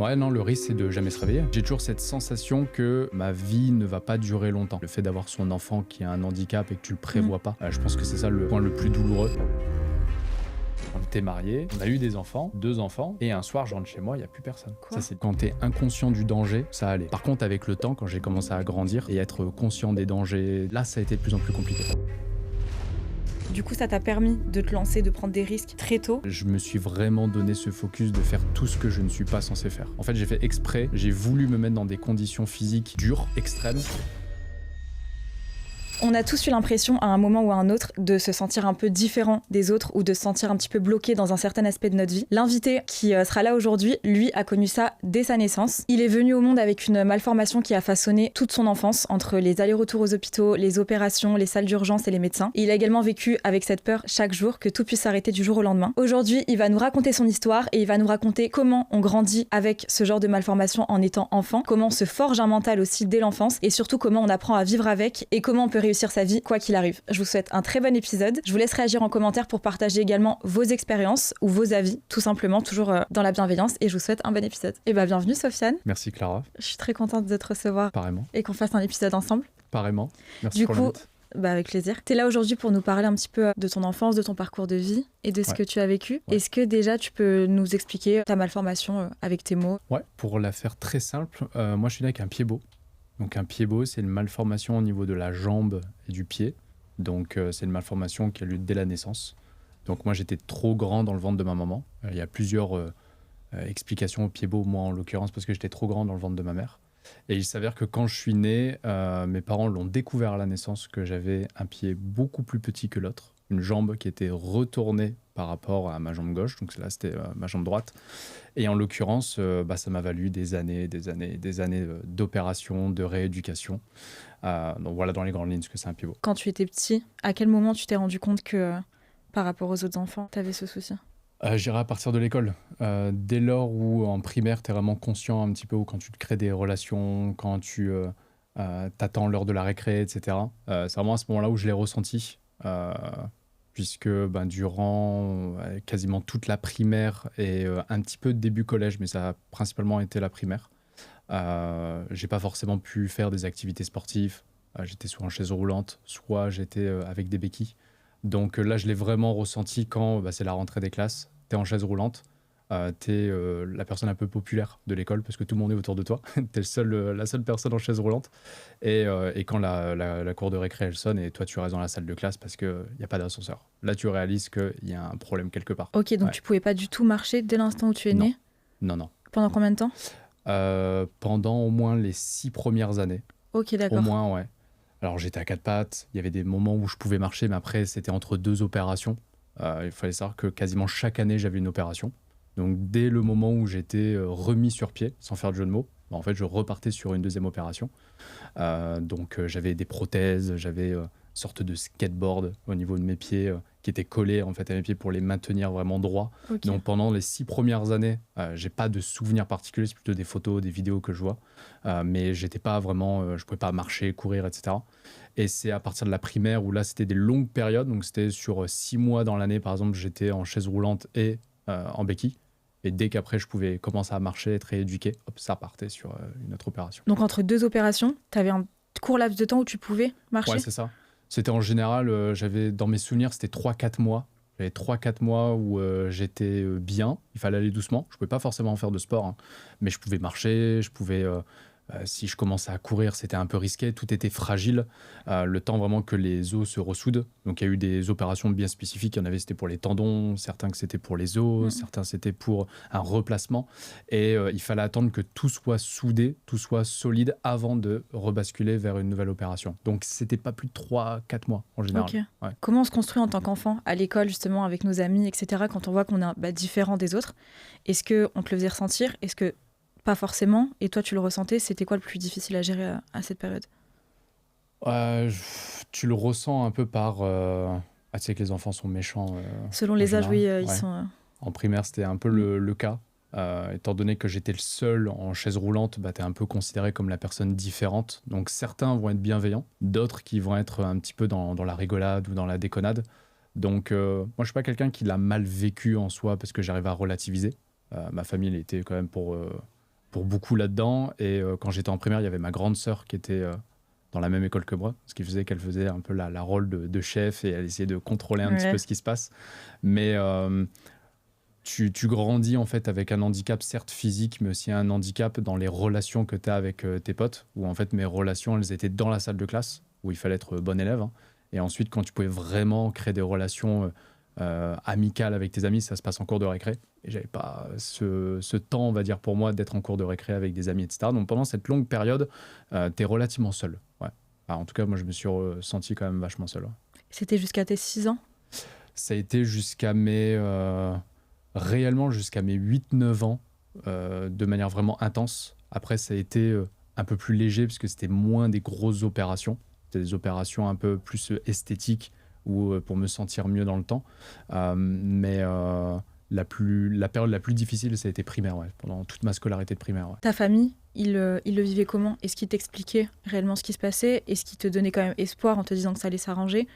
Ouais, non, le risque, c'est de jamais se réveiller. J'ai toujours cette sensation que ma vie ne va pas durer longtemps. Le fait d'avoir son enfant qui a un handicap et que tu le prévois pas, je pense que c'est ça le point le plus douloureux. On était mariés, on a eu des enfants, 2 enfants, et un soir, je rentre chez moi, il n'y a plus personne. Quoi ? Ça, c'est quand t'es inconscient du danger, ça allait. Par contre, avec le temps, quand j'ai commencé à grandir et être conscient des dangers, là, ça a été de plus en plus compliqué. Du coup, ça t'a permis de te lancer, de prendre des risques très tôt. Je me suis vraiment donné ce focus de faire tout ce que je ne suis pas censé faire. En fait, j'ai fait exprès, j'ai voulu me mettre dans des conditions physiques dures, extrêmes. On a tous eu l'impression, à un moment ou à un autre, de se sentir un peu différent des autres ou de se sentir un petit peu bloqué dans un certain aspect de notre vie. L'invité qui sera là aujourd'hui, lui, a connu ça dès sa naissance. Il est venu au monde avec une malformation qui a façonné toute son enfance, entre les allers-retours aux hôpitaux, les opérations, les salles d'urgence et les médecins. Et il a également vécu avec cette peur chaque jour que tout puisse s'arrêter du jour au lendemain. Aujourd'hui, il va nous raconter son histoire et il va nous raconter comment on grandit avec ce genre de malformation en étant enfant, comment on se forge un mental aussi dès l'enfance et surtout comment on apprend à vivre avec et comment on peut réussir sa vie quoi qu'il arrive. Je vous souhaite un très bon épisode. Je vous laisse réagir en commentaire pour partager également vos expériences ou vos avis, tout simplement, toujours dans la bienveillance, et je vous souhaite un bon épisode. Et bienvenue Sofiane. Merci Clara. Je suis très contente de te recevoir. Pareillement. Et qu'on fasse un épisode ensemble. Pareillement. Merci Du pour coup, l'invite. avec plaisir. T'es là aujourd'hui pour nous parler un petit peu de ton enfance, de ton parcours de vie et de ce que tu as vécu. Ouais. Est-ce que déjà tu peux nous expliquer ta malformation avec tes mots ? Ouais, pour la faire très simple, moi je suis né avec un pied beau. Donc un pied beau, c'est une malformation au niveau de la jambe et du pied. Donc c'est une malformation qui a lieu dès la naissance. Donc moi j'étais trop grand dans le ventre de ma maman. Il y a plusieurs explications au pied beau, moi en l'occurrence parce que j'étais trop grand dans le ventre de ma mère. Et il s'avère que quand je suis né, mes parents l'ont découvert à la naissance que j'avais un pied beaucoup plus petit que l'autre. Une jambe qui était retournée par rapport à ma jambe gauche, donc là c'était ma jambe droite. Et en l'occurrence, ça m'a valu des années d'opérations, de rééducation. Donc voilà dans les grandes lignes ce que c'est un pied beau. Quand tu étais petit, à quel moment tu t'es rendu compte que par rapport aux autres enfants, tu avais ce souci ? J'irai à partir de l'école. Dès lors où en primaire, tu es vraiment conscient un petit peu, ou quand tu te crées des relations, quand tu t'attends l'heure de la récré, etc. C'est vraiment à ce moment-là où je l'ai ressenti. Puisque durant quasiment toute la primaire et un petit peu de début collège, mais ça a principalement été la primaire, j'ai pas forcément pu faire des activités sportives. J'étais soit en chaise roulante, soit j'étais avec des béquilles. Donc là, je l'ai vraiment ressenti quand c'est la rentrée des classes. T'es en chaise roulante, t'es la personne un peu populaire de l'école parce que tout le monde est autour de toi. T'es la seule personne en chaise roulante. Et quand la cour de récré, elle sonne et toi, tu restes dans la salle de classe parce qu'il n'y a pas d'ascenseur. Là, tu réalises qu'il y a un problème quelque part. Ok, donc tu pouvais pas du tout marcher dès l'instant où tu es né ? Non. Pendant combien de temps ? Pendant au moins les 6 premières années. Ok, d'accord. Au moins, ouais. Alors, j'étais à 4 pattes. Il y avait des moments où je pouvais marcher, mais après, c'était entre 2 opérations. Il fallait savoir que quasiment chaque année, j'avais une opération. Donc, dès le moment où j'étais remis sur pied, sans faire de jeu de mots, en fait, je repartais sur une deuxième opération. Donc, j'avais des prothèses, j'avais une sorte de skateboard au niveau de mes pieds qui était collé en fait, à mes pieds pour les maintenir vraiment droits. Okay. Donc, pendant les 6 premières années, j'ai pas de souvenirs particuliers, c'est plutôt des photos, des vidéos que je vois. Mais j'étais pas vraiment, je pouvais pas marcher, courir, etc. Et c'est à partir de la primaire où là, c'était des longues périodes. Donc, c'était sur 6 mois dans l'année, par exemple, j'étais en chaise roulante et en béquille. Et dès qu'après, je pouvais commencer à marcher, être rééduqué, hop, ça partait sur une autre opération. Donc, entre 2 opérations, tu avais un court laps de temps où tu pouvais marcher ? Ouais, c'est ça. C'était en général, j'avais dans mes souvenirs, c'était 3-4 mois. J'avais 3-4 mois où j'étais bien. Il fallait aller doucement. Je ne pouvais pas forcément faire de sport, hein, mais je pouvais marcher, je pouvais... si je commençais à courir, c'était un peu risqué, tout était fragile, le temps vraiment que les os se ressoudent. Donc il y a eu des opérations bien spécifiques, il y en avait c'était pour les tendons, certains que c'était pour les os, certains c'était pour un replacement. Et il fallait attendre que tout soit soudé, tout soit solide avant de rebasculer vers une nouvelle opération. Donc c'était pas plus de 3-4 mois en général. Okay. Ouais. Comment on se construit en tant qu'enfant à l'école justement avec nos amis, etc. quand on voit qu'on est différent des autres ? Est-ce qu'on te le faisait ressentir ? Est-ce que pas forcément, et toi tu le ressentais, c'était quoi le plus difficile à gérer à cette période ? Tu le ressens un peu par... tu sais que les enfants sont méchants. Selon les âges, oui, ils sont... En primaire, c'était un peu le cas. Étant donné que j'étais le seul en chaise roulante, t'es un peu considéré comme la personne différente. Donc certains vont être bienveillants, d'autres qui vont être un petit peu dans la rigolade ou dans la déconnade. Donc moi, je suis pas quelqu'un qui l'a mal vécu en soi parce que j'arrive à relativiser. Ma famille, elle était quand même pour... pour beaucoup là-dedans. Et quand j'étais en primaire, il y avait ma grande sœur qui était dans la même école que moi, ce qui faisait qu'elle faisait un peu la rôle de chef et elle essayait de contrôler un petit peu ce qui se passe. Mais tu grandis en fait avec un handicap certes physique, mais aussi un handicap dans les relations que tu as avec tes potes, où en fait mes relations, elles étaient dans la salle de classe, où il fallait être bon élève. Hein. Et ensuite, quand tu pouvais vraiment créer des relations amicales avec tes amis, ça se passe en cours de récré. Et j'avais pas ce temps, on va dire, pour moi, d'être en cours de récré avec des amis, etc. Donc pendant cette longue période, tu es relativement seul. Ouais. Alors, en tout cas, moi, je me suis senti quand même vachement seul. Ouais. C'était jusqu'à tes 6 ans? Ça a été jusqu'à mes... réellement jusqu'à mes 8-9 ans, de manière vraiment intense. Après, ça a été un peu plus léger, parce que c'était moins des grosses opérations. C'était des opérations un peu plus esthétiques, ou pour me sentir mieux dans le temps. Mais la période la plus difficile, ça a été primaire, ouais, pendant toute ma scolarité de primaire. Ouais. Ta famille, ils le vivaient comment? Est-ce qu'ils t'expliquaient réellement ce qui se passait? Est-ce qu'ils te donnaient quand même espoir en te disant que ça allait s'arranger?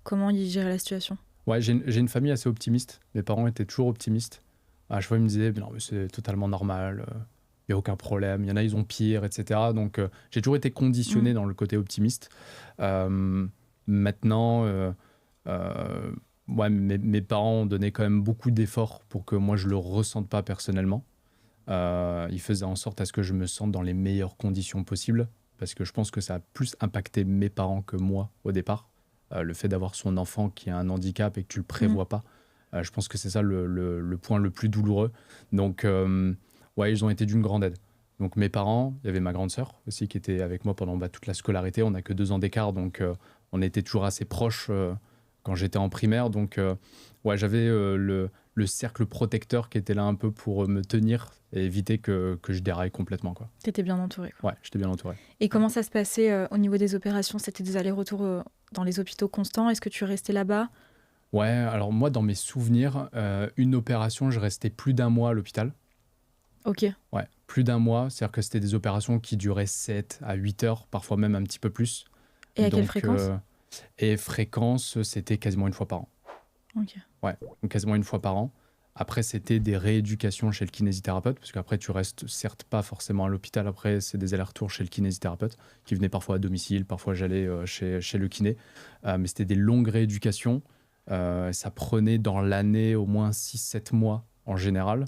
Comment ils géraient la situation? Ouais, j'ai une famille assez optimiste. Mes parents étaient toujours optimistes. À chaque fois, ils me disaient, non, mais c'est totalement normal, il n'y a aucun problème. Il y en a, ils ont pire, etc. Donc, j'ai toujours été conditionné dans le côté optimiste. Maintenant, ouais, mes parents ont donné quand même beaucoup d'efforts pour que moi, je ne le ressente pas personnellement. Ils faisaient en sorte à ce que je me sente dans les meilleures conditions possibles, parce que je pense que ça a plus impacté mes parents que moi au départ. Le fait d'avoir son enfant qui a un handicap et que tu le prévois pas, je pense que c'est ça le point le plus douloureux. Donc, ouais, ils ont été d'une grande aide. Donc, mes parents, il y avait ma grande sœur aussi qui était avec moi pendant toute la scolarité. On n'a que 2 ans d'écart, donc on était toujours assez proches quand j'étais en primaire. Donc, ouais, j'avais le cercle protecteur qui était là un peu pour me tenir et éviter que je déraille complètement. T'étais bien entouré. Ouais, j'étais bien entouré. Et comment ça se passait au niveau des opérations? C'était des allers-retours dans les hôpitaux constants? Est-ce que tu restais là-bas? Ouais, alors moi, dans mes souvenirs, une opération, je restais plus d'1 mois à l'hôpital. Ok. Ouais, plus d'1 mois. C'est-à-dire que c'était des opérations qui duraient 7 à 8 heures, parfois même un petit peu plus. Et à quelle fréquence? Et fréquence, c'était quasiment 1 fois par an. Ok. Ouais, donc quasiment 1 fois par an. Après, c'était des rééducations chez le kinésithérapeute, parce qu'après, tu restes certes pas forcément à l'hôpital. Après, c'est des allers-retours chez le kinésithérapeute, qui venait parfois à domicile, parfois j'allais chez le kiné. Mais c'était des longues rééducations. Ça prenait dans l'année au moins 6-7 mois en général.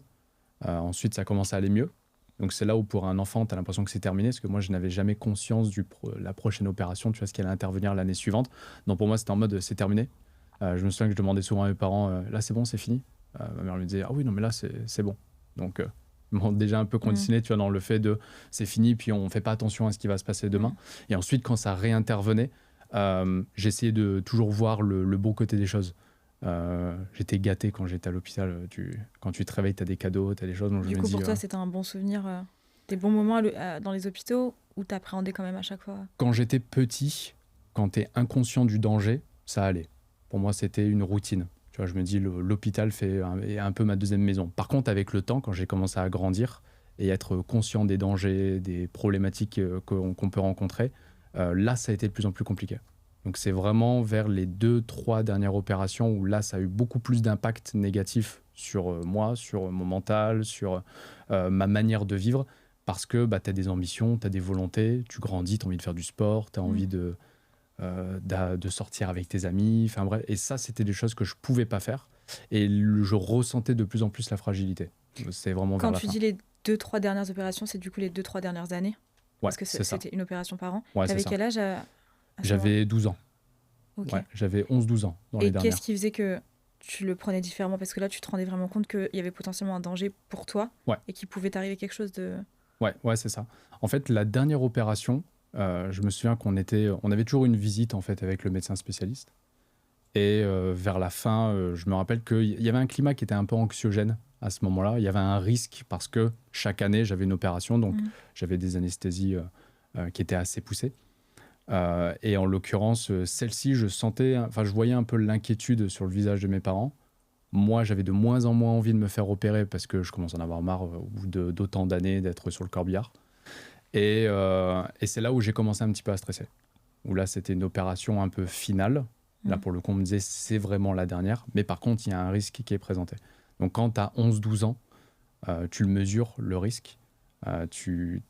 Ensuite, ça commence à aller mieux. Donc, c'est là où pour un enfant, tu as l'impression que c'est terminé, parce que moi, je n'avais jamais conscience de la prochaine opération, tu vois, ce qui allait intervenir l'année suivante. Donc, pour moi, c'était en mode, c'est terminé. Je me souviens que je demandais souvent à mes parents, là, c'est bon, c'est fini. Ma mère me disait, ah oui, non, mais là, c'est bon. Donc, ils m'ont déjà un peu conditionné, tu vois, dans le fait de, c'est fini, puis on ne fait pas attention à ce qui va se passer demain. Et ensuite, quand ça réintervenait, j'essayais de toujours voir le bon côté des choses. J'étais gâté quand j'étais à l'hôpital. Quand tu te réveilles, tu as des cadeaux, tu as des choses. Donc du coup, pour toi, c'était un bon souvenir, des bons moments dans les hôpitaux, ou t'appréhendais quand même à chaque fois? Quand j'étais petit, quand tu es inconscient du danger, ça allait. Pour moi, c'était une routine. Tu vois, je me dis, l'hôpital est un peu ma deuxième maison. Par contre, avec le temps, quand j'ai commencé à grandir et être conscient des dangers, des problématiques qu'on peut rencontrer, là, ça a été de plus en plus compliqué. Donc, c'est vraiment vers les 2-3 dernières opérations où là, ça a eu beaucoup plus d'impact négatif sur moi, sur mon mental, sur ma manière de vivre, parce que tu as des ambitions, tu as des volontés, tu grandis, tu as envie de faire du sport, tu as envie de sortir avec tes amis, enfin bref. Et ça, c'était des choses que je pouvais pas faire. Et je ressentais de plus en plus la fragilité. C'est vraiment vers la fin. Quand tu dis les 2-3 dernières opérations, c'est du coup les 2-3 dernières années? Ouais, parce que c'était une opération par an. Ouais, t'avais quel âge J'avais 12 ans. Okay. Ouais, j'avais 11-12 ans dans les dernières. Et qu'est-ce qui faisait que tu le prenais différemment? Parce que là, tu te rendais vraiment compte qu'il y avait potentiellement un danger pour toi, et qu'il pouvait t'arriver quelque chose de... Ouais, c'est ça. En fait, la dernière opération, je me souviens on avait toujours une visite en fait avec le médecin spécialiste. Et vers la fin, je me rappelle qu'il y avait un climat qui était un peu anxiogène à ce moment-là. Il y avait un risque parce que chaque année, j'avais une opération, donc j'avais des anesthésies qui étaient assez poussées. Et en l'occurrence, celle-ci, je voyais un peu l'inquiétude sur le visage de mes parents. Moi, j'avais de moins en moins envie de me faire opérer parce que je commence à en avoir marre au bout d'autant d'années d'être sur le corbillard. Et c'est là où j'ai commencé un petit peu à stresser. Où là, c'était une opération un peu finale. Là, pour le coup, on me disait, c'est vraiment la dernière. Mais par contre, il y a un risque qui est présenté. Donc, quand tu as 11-12 ans, tu le mesures, le risque. Tu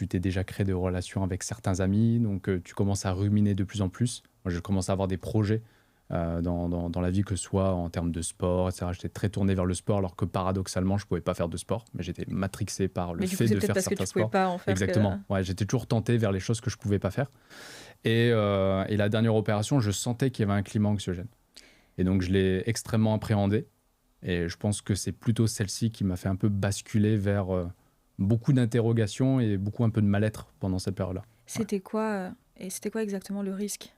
t'es déjà créé des relations avec certains amis, donc tu commences à ruminer de plus en plus. Moi, je commence à avoir des projets dans la vie, que ce soit en termes de sport, etc. J'étais très tourné vers le sport, alors que paradoxalement, je ne pouvais pas faire de sport, mais j'étais matrixé par le Mais du fait coup, c'est de peut-être faire parce que certains tu pouvais sports. pas en faire. Exactement. Ouais, j'étais toujours tenté vers les choses que je ne pouvais pas faire. Et la dernière opération, je sentais qu'il y avait un climat anxiogène. Et donc, je l'ai extrêmement appréhendé. Et je pense que c'est plutôt celle-ci qui m'a fait un peu basculer vers beaucoup d'interrogations et beaucoup un peu de mal-être pendant cette période-là. C'était quoi exactement le risque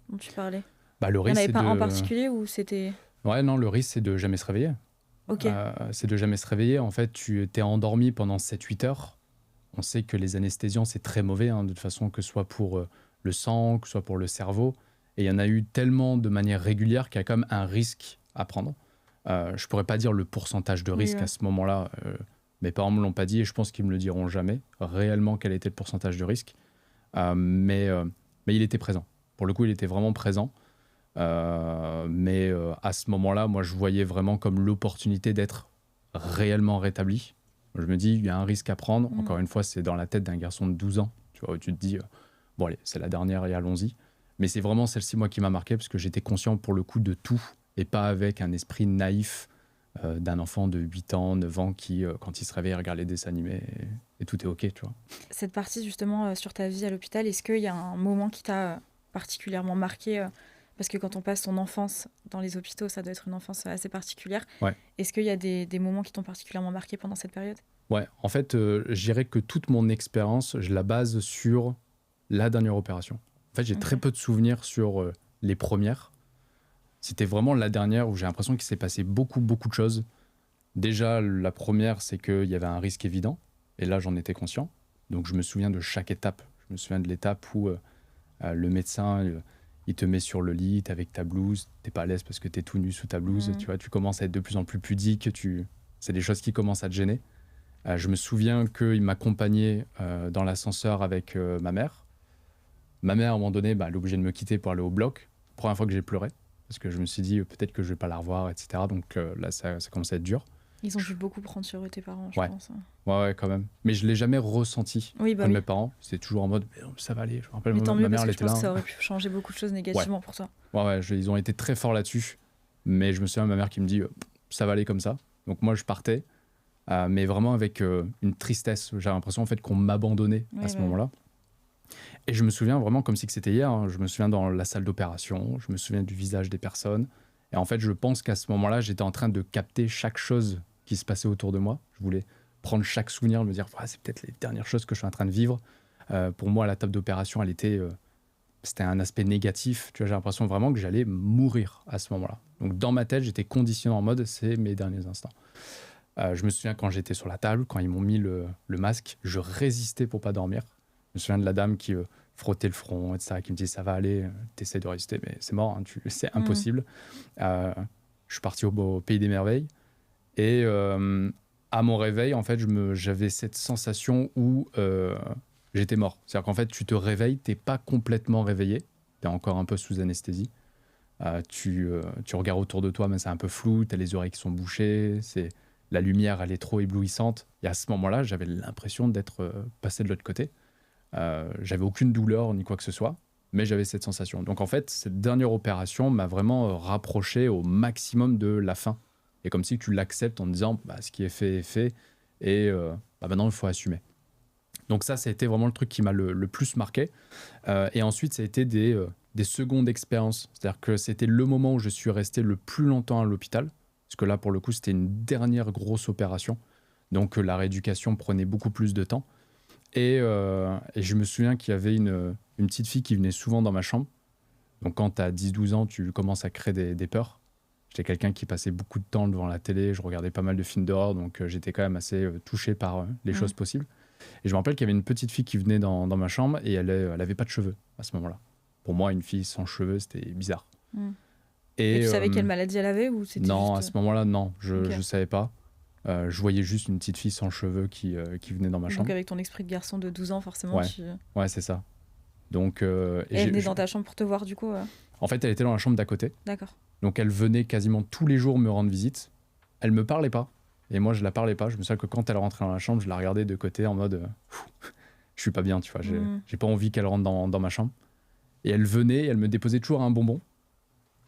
dont tu parlais? Bah, le Il n'y en risque, avait c'est pas un de... particulier ou c'était... Ouais, non, le risque, c'est de jamais se réveiller. Ok. C'est de jamais se réveiller. En fait, tu t'es endormi pendant 7-8 heures. On sait que les anesthésiants, c'est très mauvais, de toute façon, que ce soit pour le sang, que ce soit pour le cerveau. Et il y en a eu tellement de manière régulière qu'il y a quand même un risque à prendre. Je ne pourrais pas dire le pourcentage de risque à ce moment-là. Mes parents ne me l'ont pas dit et je pense qu'ils ne me le diront jamais, réellement quel était le pourcentage de risque. Mais il était présent. Pour le coup, il était vraiment présent. Mais à ce moment-là, moi, je voyais vraiment comme l'opportunité d'être réellement rétabli. Je me dis, il y a un risque à prendre. Encore une fois, c'est dans la tête d'un garçon de 12 ans. Tu vois, où tu te dis, bon, allez, c'est la dernière et allons-y. Mais c'est vraiment celle-ci, moi, qui m'a marqué parce que j'étais conscient pour le coup de tout et pas avec un esprit naïf d'un enfant de 8 ans, 9 ans qui, quand il se réveille, regarde les dessins animés et tout est OK, tu vois. Cette partie, justement, sur ta vie à l'hôpital, est-ce qu'il y a un moment qui t'a particulièrement marqué parce que quand on passe son enfance dans les hôpitaux, ça doit être une enfance assez particulière. Ouais. Est-ce qu'il y a des moments qui t'ont particulièrement marqué pendant cette période? Ouais, en fait, je dirais que toute mon expérience, je la base sur la dernière opération. En fait, j'ai très peu de souvenirs sur les premières. C'était vraiment la dernière où j'ai l'impression qu'il s'est passé beaucoup, beaucoup de choses. Déjà, la première, c'est qu'il y avait un risque évident. Et là, j'en étais conscient. Donc, je me souviens de chaque étape. Je me souviens de l'étape où le médecin, il te met sur le lit, t'es avec ta blouse. T'es pas à l'aise parce que t'es tout nu sous ta blouse. Tu vois, tu commences à être de plus en plus pudique. C'est des choses qui commencent à te gêner. Je me souviens qu'il m'accompagnait dans l'ascenseur avec ma mère. Ma mère, à un moment donné, elle est obligée de me quitter pour aller au bloc. Première fois que j'ai pleuré. Parce que je me suis dit, peut-être que je vais pas la revoir, etc. Donc là, ça commence à être dur. Ils ont dû beaucoup prendre sur eux, tes parents, je pense. Ouais, quand même. Mais je l'ai jamais ressenti de mes parents. C'était toujours en mode, ça va aller. Je me rappelle, mais tant mieux, ma mère, parce elle que je était pense là. que ça aurait pu changer beaucoup de choses négativement pour toi. Ouais, ils ont été très forts là-dessus. Mais je me souviens de ma mère qui me dit, ça va aller comme ça. Donc moi, je partais. Mais vraiment avec une tristesse. J'ai l'impression en fait qu'on m'abandonnait à ce moment-là. Et je me souviens vraiment comme si c'était hier. Je me souviens dans la salle d'opération, je me souviens du visage des personnes. Et en fait, je pense qu'à ce moment-là, j'étais en train de capter chaque chose qui se passait autour de moi. Je voulais prendre chaque souvenir, me dire, c'est peut-être les dernières choses que je suis en train de vivre. Pour moi, la table d'opération, c'était un aspect négatif. Tu vois, j'ai l'impression vraiment que j'allais mourir à ce moment-là. Donc dans ma tête, j'étais conditionné en mode, c'est mes derniers instants. Je me souviens quand j'étais sur la table, quand ils m'ont mis le masque, je résistais pour pas dormir. Je me souviens de la dame qui frottait le front, etc., qui me disait ça va aller, t'essaies de résister, mais c'est mort, c'est impossible. Je suis parti au pays des merveilles et à mon réveil, en fait, j'avais cette sensation où j'étais mort. C'est-à-dire qu'en fait, tu te réveilles, t'es pas complètement réveillé, t'es encore un peu sous anesthésie. Tu regardes autour de toi, mais c'est un peu flou, t'as les oreilles qui sont bouchées, la lumière, elle est trop éblouissante. Et à ce moment-là, j'avais l'impression d'être passé de l'autre côté. J'avais aucune douleur ni quoi que ce soit, mais j'avais cette sensation. Donc en fait, cette dernière opération m'a vraiment rapproché au maximum de la fin. Et comme si tu l'acceptes en te disant, ce qui est fait est fait, et maintenant il faut assumer. Donc ça a été vraiment le truc qui m'a le plus marqué. Et ensuite, ça a été des secondes expériences. C'est-à-dire que c'était le moment où je suis resté le plus longtemps à l'hôpital. Parce que là, pour le coup, c'était une dernière grosse opération. Donc, la rééducation prenait beaucoup plus de temps. Et je me souviens qu'il y avait une petite fille qui venait souvent dans ma chambre. Donc, quand tu as 10-12 ans, tu commences à créer des peurs. J'étais quelqu'un qui passait beaucoup de temps devant la télé. Je regardais pas mal de films d'horreur. Donc, j'étais quand même assez touché par les choses possibles. Et je me rappelle qu'il y avait une petite fille qui venait dans ma chambre et elle avait pas de cheveux à ce moment-là. Pour moi, une fille sans cheveux, c'était bizarre. Et tu savais quelle maladie elle avait ou c'était Non, juste... à ce moment-là, non, je savais pas. Je voyais juste une petite fille sans cheveux qui venait dans ma chambre. Donc avec ton esprit de garçon de 12 ans, forcément, Ouais, c'est ça. Donc, et elle venait dans ta chambre pour te voir, du coup En fait, elle était dans la chambre d'à côté. D'accord. Donc, elle venait quasiment tous les jours me rendre visite. Elle me parlait pas. Et moi, je la parlais pas. Je me souviens que quand elle rentrait dans la chambre, je la regardais de côté en mode je suis pas bien, tu vois. J'ai pas envie qu'elle rentre dans ma chambre. Et elle venait, elle me déposait toujours un bonbon.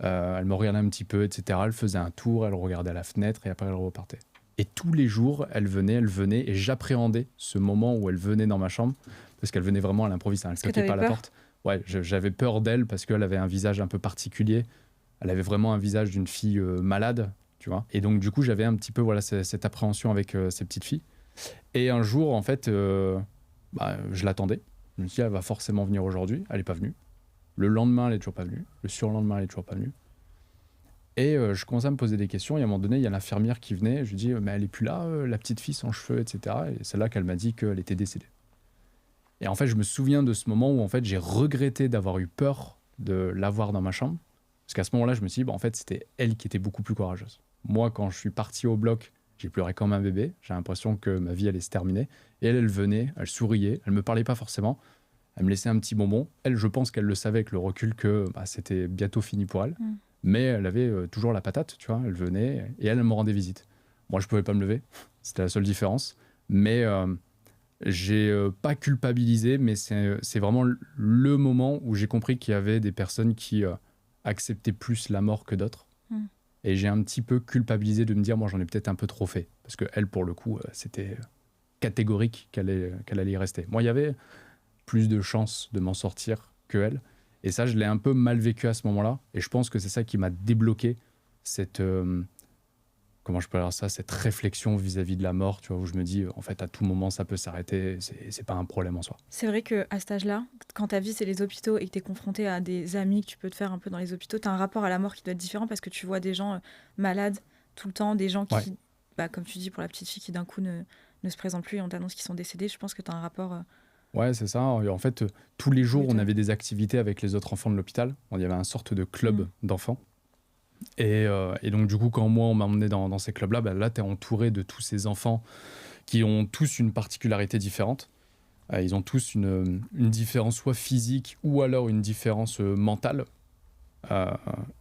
Elle me regardait un petit peu, etc. Elle faisait un tour, elle regardait à la fenêtre et après elle repartait. Et tous les jours, elle venait et j'appréhendais ce moment où elle venait dans ma chambre parce qu'elle venait vraiment à l'improviste. Elle ne toquait pas à la porte. Ouais, j'avais peur d'elle parce qu'elle avait un visage un peu particulier. Elle avait vraiment un visage d'une fille malade, tu vois. Et donc, du coup, j'avais un petit peu cette appréhension avec ces petites filles. Et un jour, en fait, je l'attendais. Je me suis dit, elle va forcément venir aujourd'hui. Elle n'est pas venue. Le lendemain, elle n'est toujours pas venue. Le surlendemain, elle n'est toujours pas venue. Et je commençais à me poser des questions. Et à un moment donné, il y a l'infirmière qui venait. Je lui dis, mais elle n'est plus là, la petite fille sans cheveux, etc. Et c'est là qu'elle m'a dit qu'elle était décédée. Et en fait, je me souviens de ce moment où en fait, j'ai regretté d'avoir eu peur de l'avoir dans ma chambre. Parce qu'à ce moment-là, je me suis dit, en fait, c'était elle qui était beaucoup plus courageuse. Moi, quand je suis parti au bloc, j'ai pleuré comme un bébé. J'ai l'impression que ma vie allait se terminer. Et elle venait, elle souriait, elle me parlait pas forcément. Elle me laissait un petit bonbon. Elle, je pense qu'elle le savait avec le recul que c'était bientôt fini pour elle. Mais elle avait toujours la patate, tu vois. Elle venait et elle me rendait visite. Moi, je pouvais pas me lever. C'était la seule différence. Mais j'ai pas culpabilisé, mais c'est vraiment le moment où j'ai compris qu'il y avait des personnes qui acceptaient plus la mort que d'autres. Et j'ai un petit peu culpabilisé de me dire, moi, j'en ai peut-être un peu trop fait. Parce qu'elle, pour le coup, c'était catégorique qu'elle allait y rester. Moi, il y avait plus de chances de m'en sortir que elle. Et ça, je l'ai un peu mal vécu à ce moment-là. Et je pense que c'est ça qui m'a débloqué cette... comment je peux dire ça, cette réflexion vis-à-vis de la mort, tu vois, où je me dis, en fait, à tout moment, ça peut s'arrêter, c'est pas un problème en soi. C'est vrai qu'à cet âge-là, quand ta vie, c'est les hôpitaux et que tu es confronté à des amis que tu peux te faire un peu dans les hôpitaux, tu as un rapport à la mort qui doit être différent parce que tu vois des gens malades tout le temps, des gens qui, comme tu dis, pour la petite fille qui d'un coup ne se présente plus et on t'annonce qu'ils sont décédés, je pense que tu as un rapport... Ouais, c'est ça. Et en fait, tous les jours, on avait des activités avec les autres enfants de l'hôpital. Il y avait un sorte de club d'enfants. Et donc, du coup, quand moi, on m'a emmené dans ces clubs-là, là, tu es entouré de tous ces enfants qui ont tous une particularité différente. Ils ont tous une différence soit physique ou alors une différence mentale.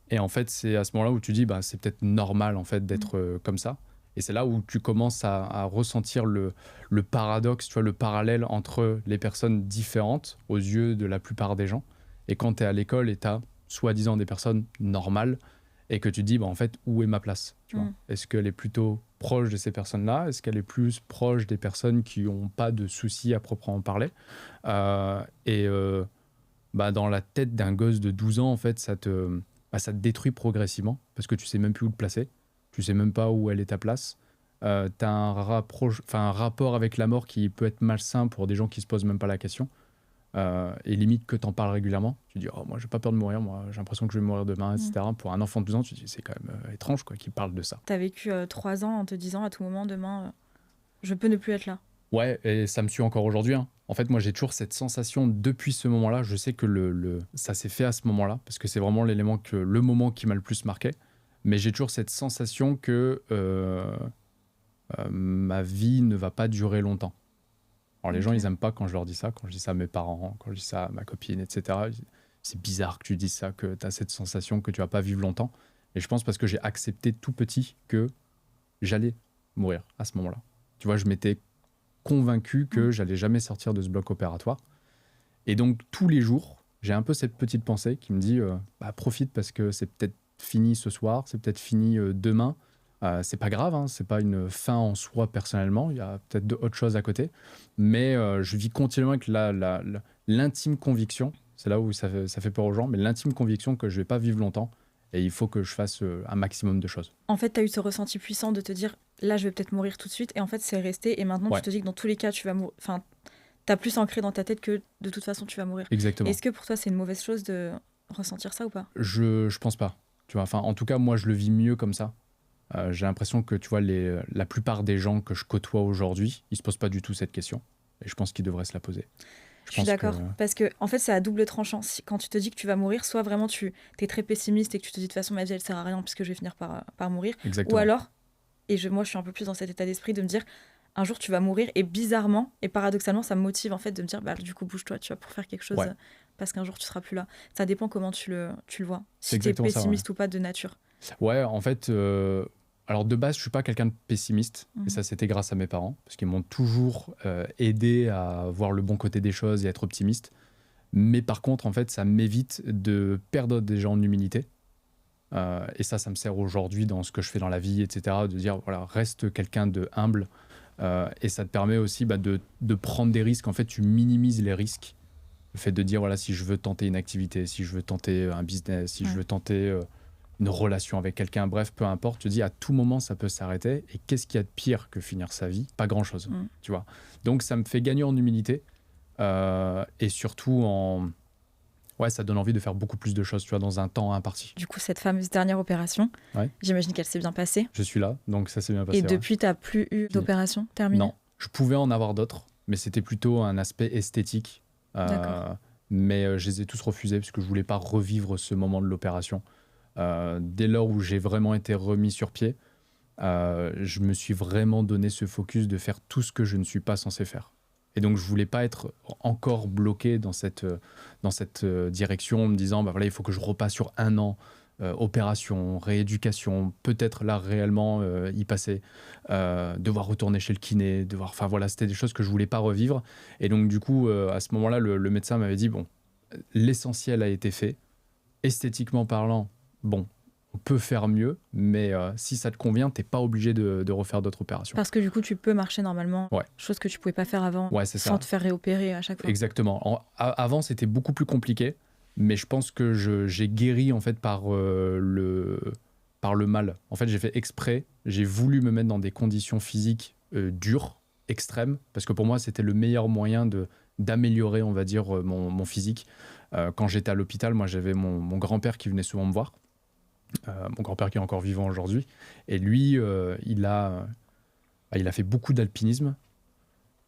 Et en fait, c'est à ce moment-là où tu dis, c'est peut-être normal en fait, d'être comme ça. Et c'est là où tu commences à ressentir le paradoxe, tu vois, le parallèle entre les personnes différentes aux yeux de la plupart des gens. Et quand tu es à l'école et tu as soi-disant des personnes normales, et que tu te dis, en fait, où est ma place, tu vois ? Est-ce qu'elle est plutôt proche de ces personnes-là ? Est-ce qu'elle est plus proche des personnes qui n'ont pas de soucis à proprement parler ? Dans la tête d'un gosse de 12 ans, en fait, ça te détruit progressivement, parce que tu sais même plus où te placer. Tu sais même pas où elle est ta place. Tu as un rapport avec la mort qui peut être malsain pour des gens qui se posent même pas la question. Et limite que t'en parles régulièrement, tu dis moi j'ai pas peur de mourir, moi j'ai l'impression que je vais mourir demain, etc. Pour un enfant de 12 ans, tu dis c'est quand même étrange quoi qu'il parle de ça. T'as vécu 3 ans en te disant à tout moment demain je peux ne plus être là. Ouais, et ça me suit encore aujourd'hui. En fait, moi j'ai toujours cette sensation depuis ce moment-là. Je sais que ça s'est fait à ce moment-là parce que c'est vraiment le moment qui m'a le plus marqué. Mais j'ai toujours cette sensation que ma vie ne va pas durer longtemps. Alors les gens, ils aiment pas quand je leur dis ça, quand je dis ça à mes parents, quand je dis ça à ma copine, etc. C'est bizarre que tu dises ça, que tu as cette sensation que tu vas pas vivre longtemps. Et je pense parce que j'ai accepté tout petit que j'allais mourir à ce moment-là. Tu vois, je m'étais convaincu que j'allais jamais sortir de ce bloc opératoire. Et donc tous les jours, j'ai un peu cette petite pensée qui me dit profite parce que c'est peut-être fini ce soir, c'est peut-être fini demain. C'est pas grave, c'est pas une fin en soi personnellement, il y a peut-être d'autres choses à côté, mais je vis continuellement avec l'intime conviction, c'est là où ça fait peur aux gens, mais l'intime conviction que je vais pas vivre longtemps et il faut que je fasse un maximum de choses. En fait, tu as eu ce ressenti puissant de te dire là je vais peut-être mourir tout de suite et en fait c'est resté et maintenant tu te dis que dans tous les cas tu vas mourir, enfin t'as plus ancré dans ta tête que de toute façon tu vas mourir. Exactement. Est-ce que pour toi c'est une mauvaise chose de ressentir ça ou pas ? Je pense pas, tu vois, en tout cas moi je le vis mieux comme ça. J'ai l'impression que tu vois la plupart des gens que je côtoie aujourd'hui, ils se posent pas du tout cette question et je pense qu'ils devraient se la poser. Je suis d'accord, parce que en fait c'est à double tranchant. Quand tu te dis que tu vas mourir, soit vraiment tu es très pessimiste et que tu te dis de toute façon ma vie elle sert à rien puisque je vais finir par mourir. Exactement. Ou alors, moi je suis un peu plus dans cet état d'esprit de me dire un jour tu vas mourir et bizarrement et paradoxalement ça me motive en fait de me dire du coup bouge-toi, tu vas pour faire quelque chose parce qu'un jour tu seras plus là. Ça dépend comment tu le vois, si tu es pessimiste ou pas de nature. Ouais, en fait... Alors de base, je suis pas quelqu'un de pessimiste, et ça c'était grâce à mes parents, parce qu'ils m'ont toujours aidé à voir le bon côté des choses et être optimiste. Mais par contre, en fait, ça m'évite de perdre des gens en humilité. Et ça me sert aujourd'hui dans ce que je fais dans la vie, etc. De dire, voilà, reste quelqu'un de humble. Et ça te permet aussi de prendre des risques. En fait, tu minimises les risques. Le fait de dire, voilà, si je veux tenter une activité, si je veux tenter un business, si je veux tenter une relation avec quelqu'un, bref, peu importe, tu te dis, à tout moment, ça peut s'arrêter. Et qu'est-ce qu'il y a de pire que finir sa vie? Pas grand-chose, tu vois. Donc, ça me fait gagner en humilité. Et surtout, ça donne envie de faire beaucoup plus de choses, tu vois, dans un temps imparti. Du coup, cette fameuse dernière opération, j'imagine qu'elle s'est bien passée. Je suis là, donc ça s'est bien passé. Et depuis, tu n'as plus eu d'opération terminée? Non, je pouvais en avoir d'autres, mais c'était plutôt un aspect esthétique. Mais je les ai tous refusés parce que je voulais pas revivre ce moment de l'opération. Dès lors où j'ai vraiment été remis sur pied, je me suis vraiment donné ce focus de faire tout ce que je ne suis pas censé faire. Et donc je voulais pas être encore bloqué dans cette direction, en me disant voilà, il faut que je repasse sur 1 an, opération, rééducation, peut-être là réellement y passer, devoir retourner chez le kiné, enfin voilà, c'était des choses que je voulais pas revivre. Et donc du coup, à ce moment-là, le médecin m'avait dit bon, l'essentiel a été fait, esthétiquement parlant, bon, on peut faire mieux, mais si ça te convient, t'es pas obligé de refaire d'autres opérations. Parce que du coup, tu peux marcher normalement, chose que tu pouvais pas faire avant, sans te faire réopérer à chaque fois. Exactement. Avant, c'était beaucoup plus compliqué, mais je pense que j'ai guéri en fait par le mal. En fait, j'ai fait exprès, j'ai voulu me mettre dans des conditions physiques dures, extrêmes, parce que pour moi, c'était le meilleur moyen d'améliorer, on va dire, mon physique. Quand j'étais à l'hôpital, moi, j'avais mon grand-père qui venait souvent me voir. Mon grand-père qui est encore vivant aujourd'hui, et lui il a fait beaucoup d'alpinisme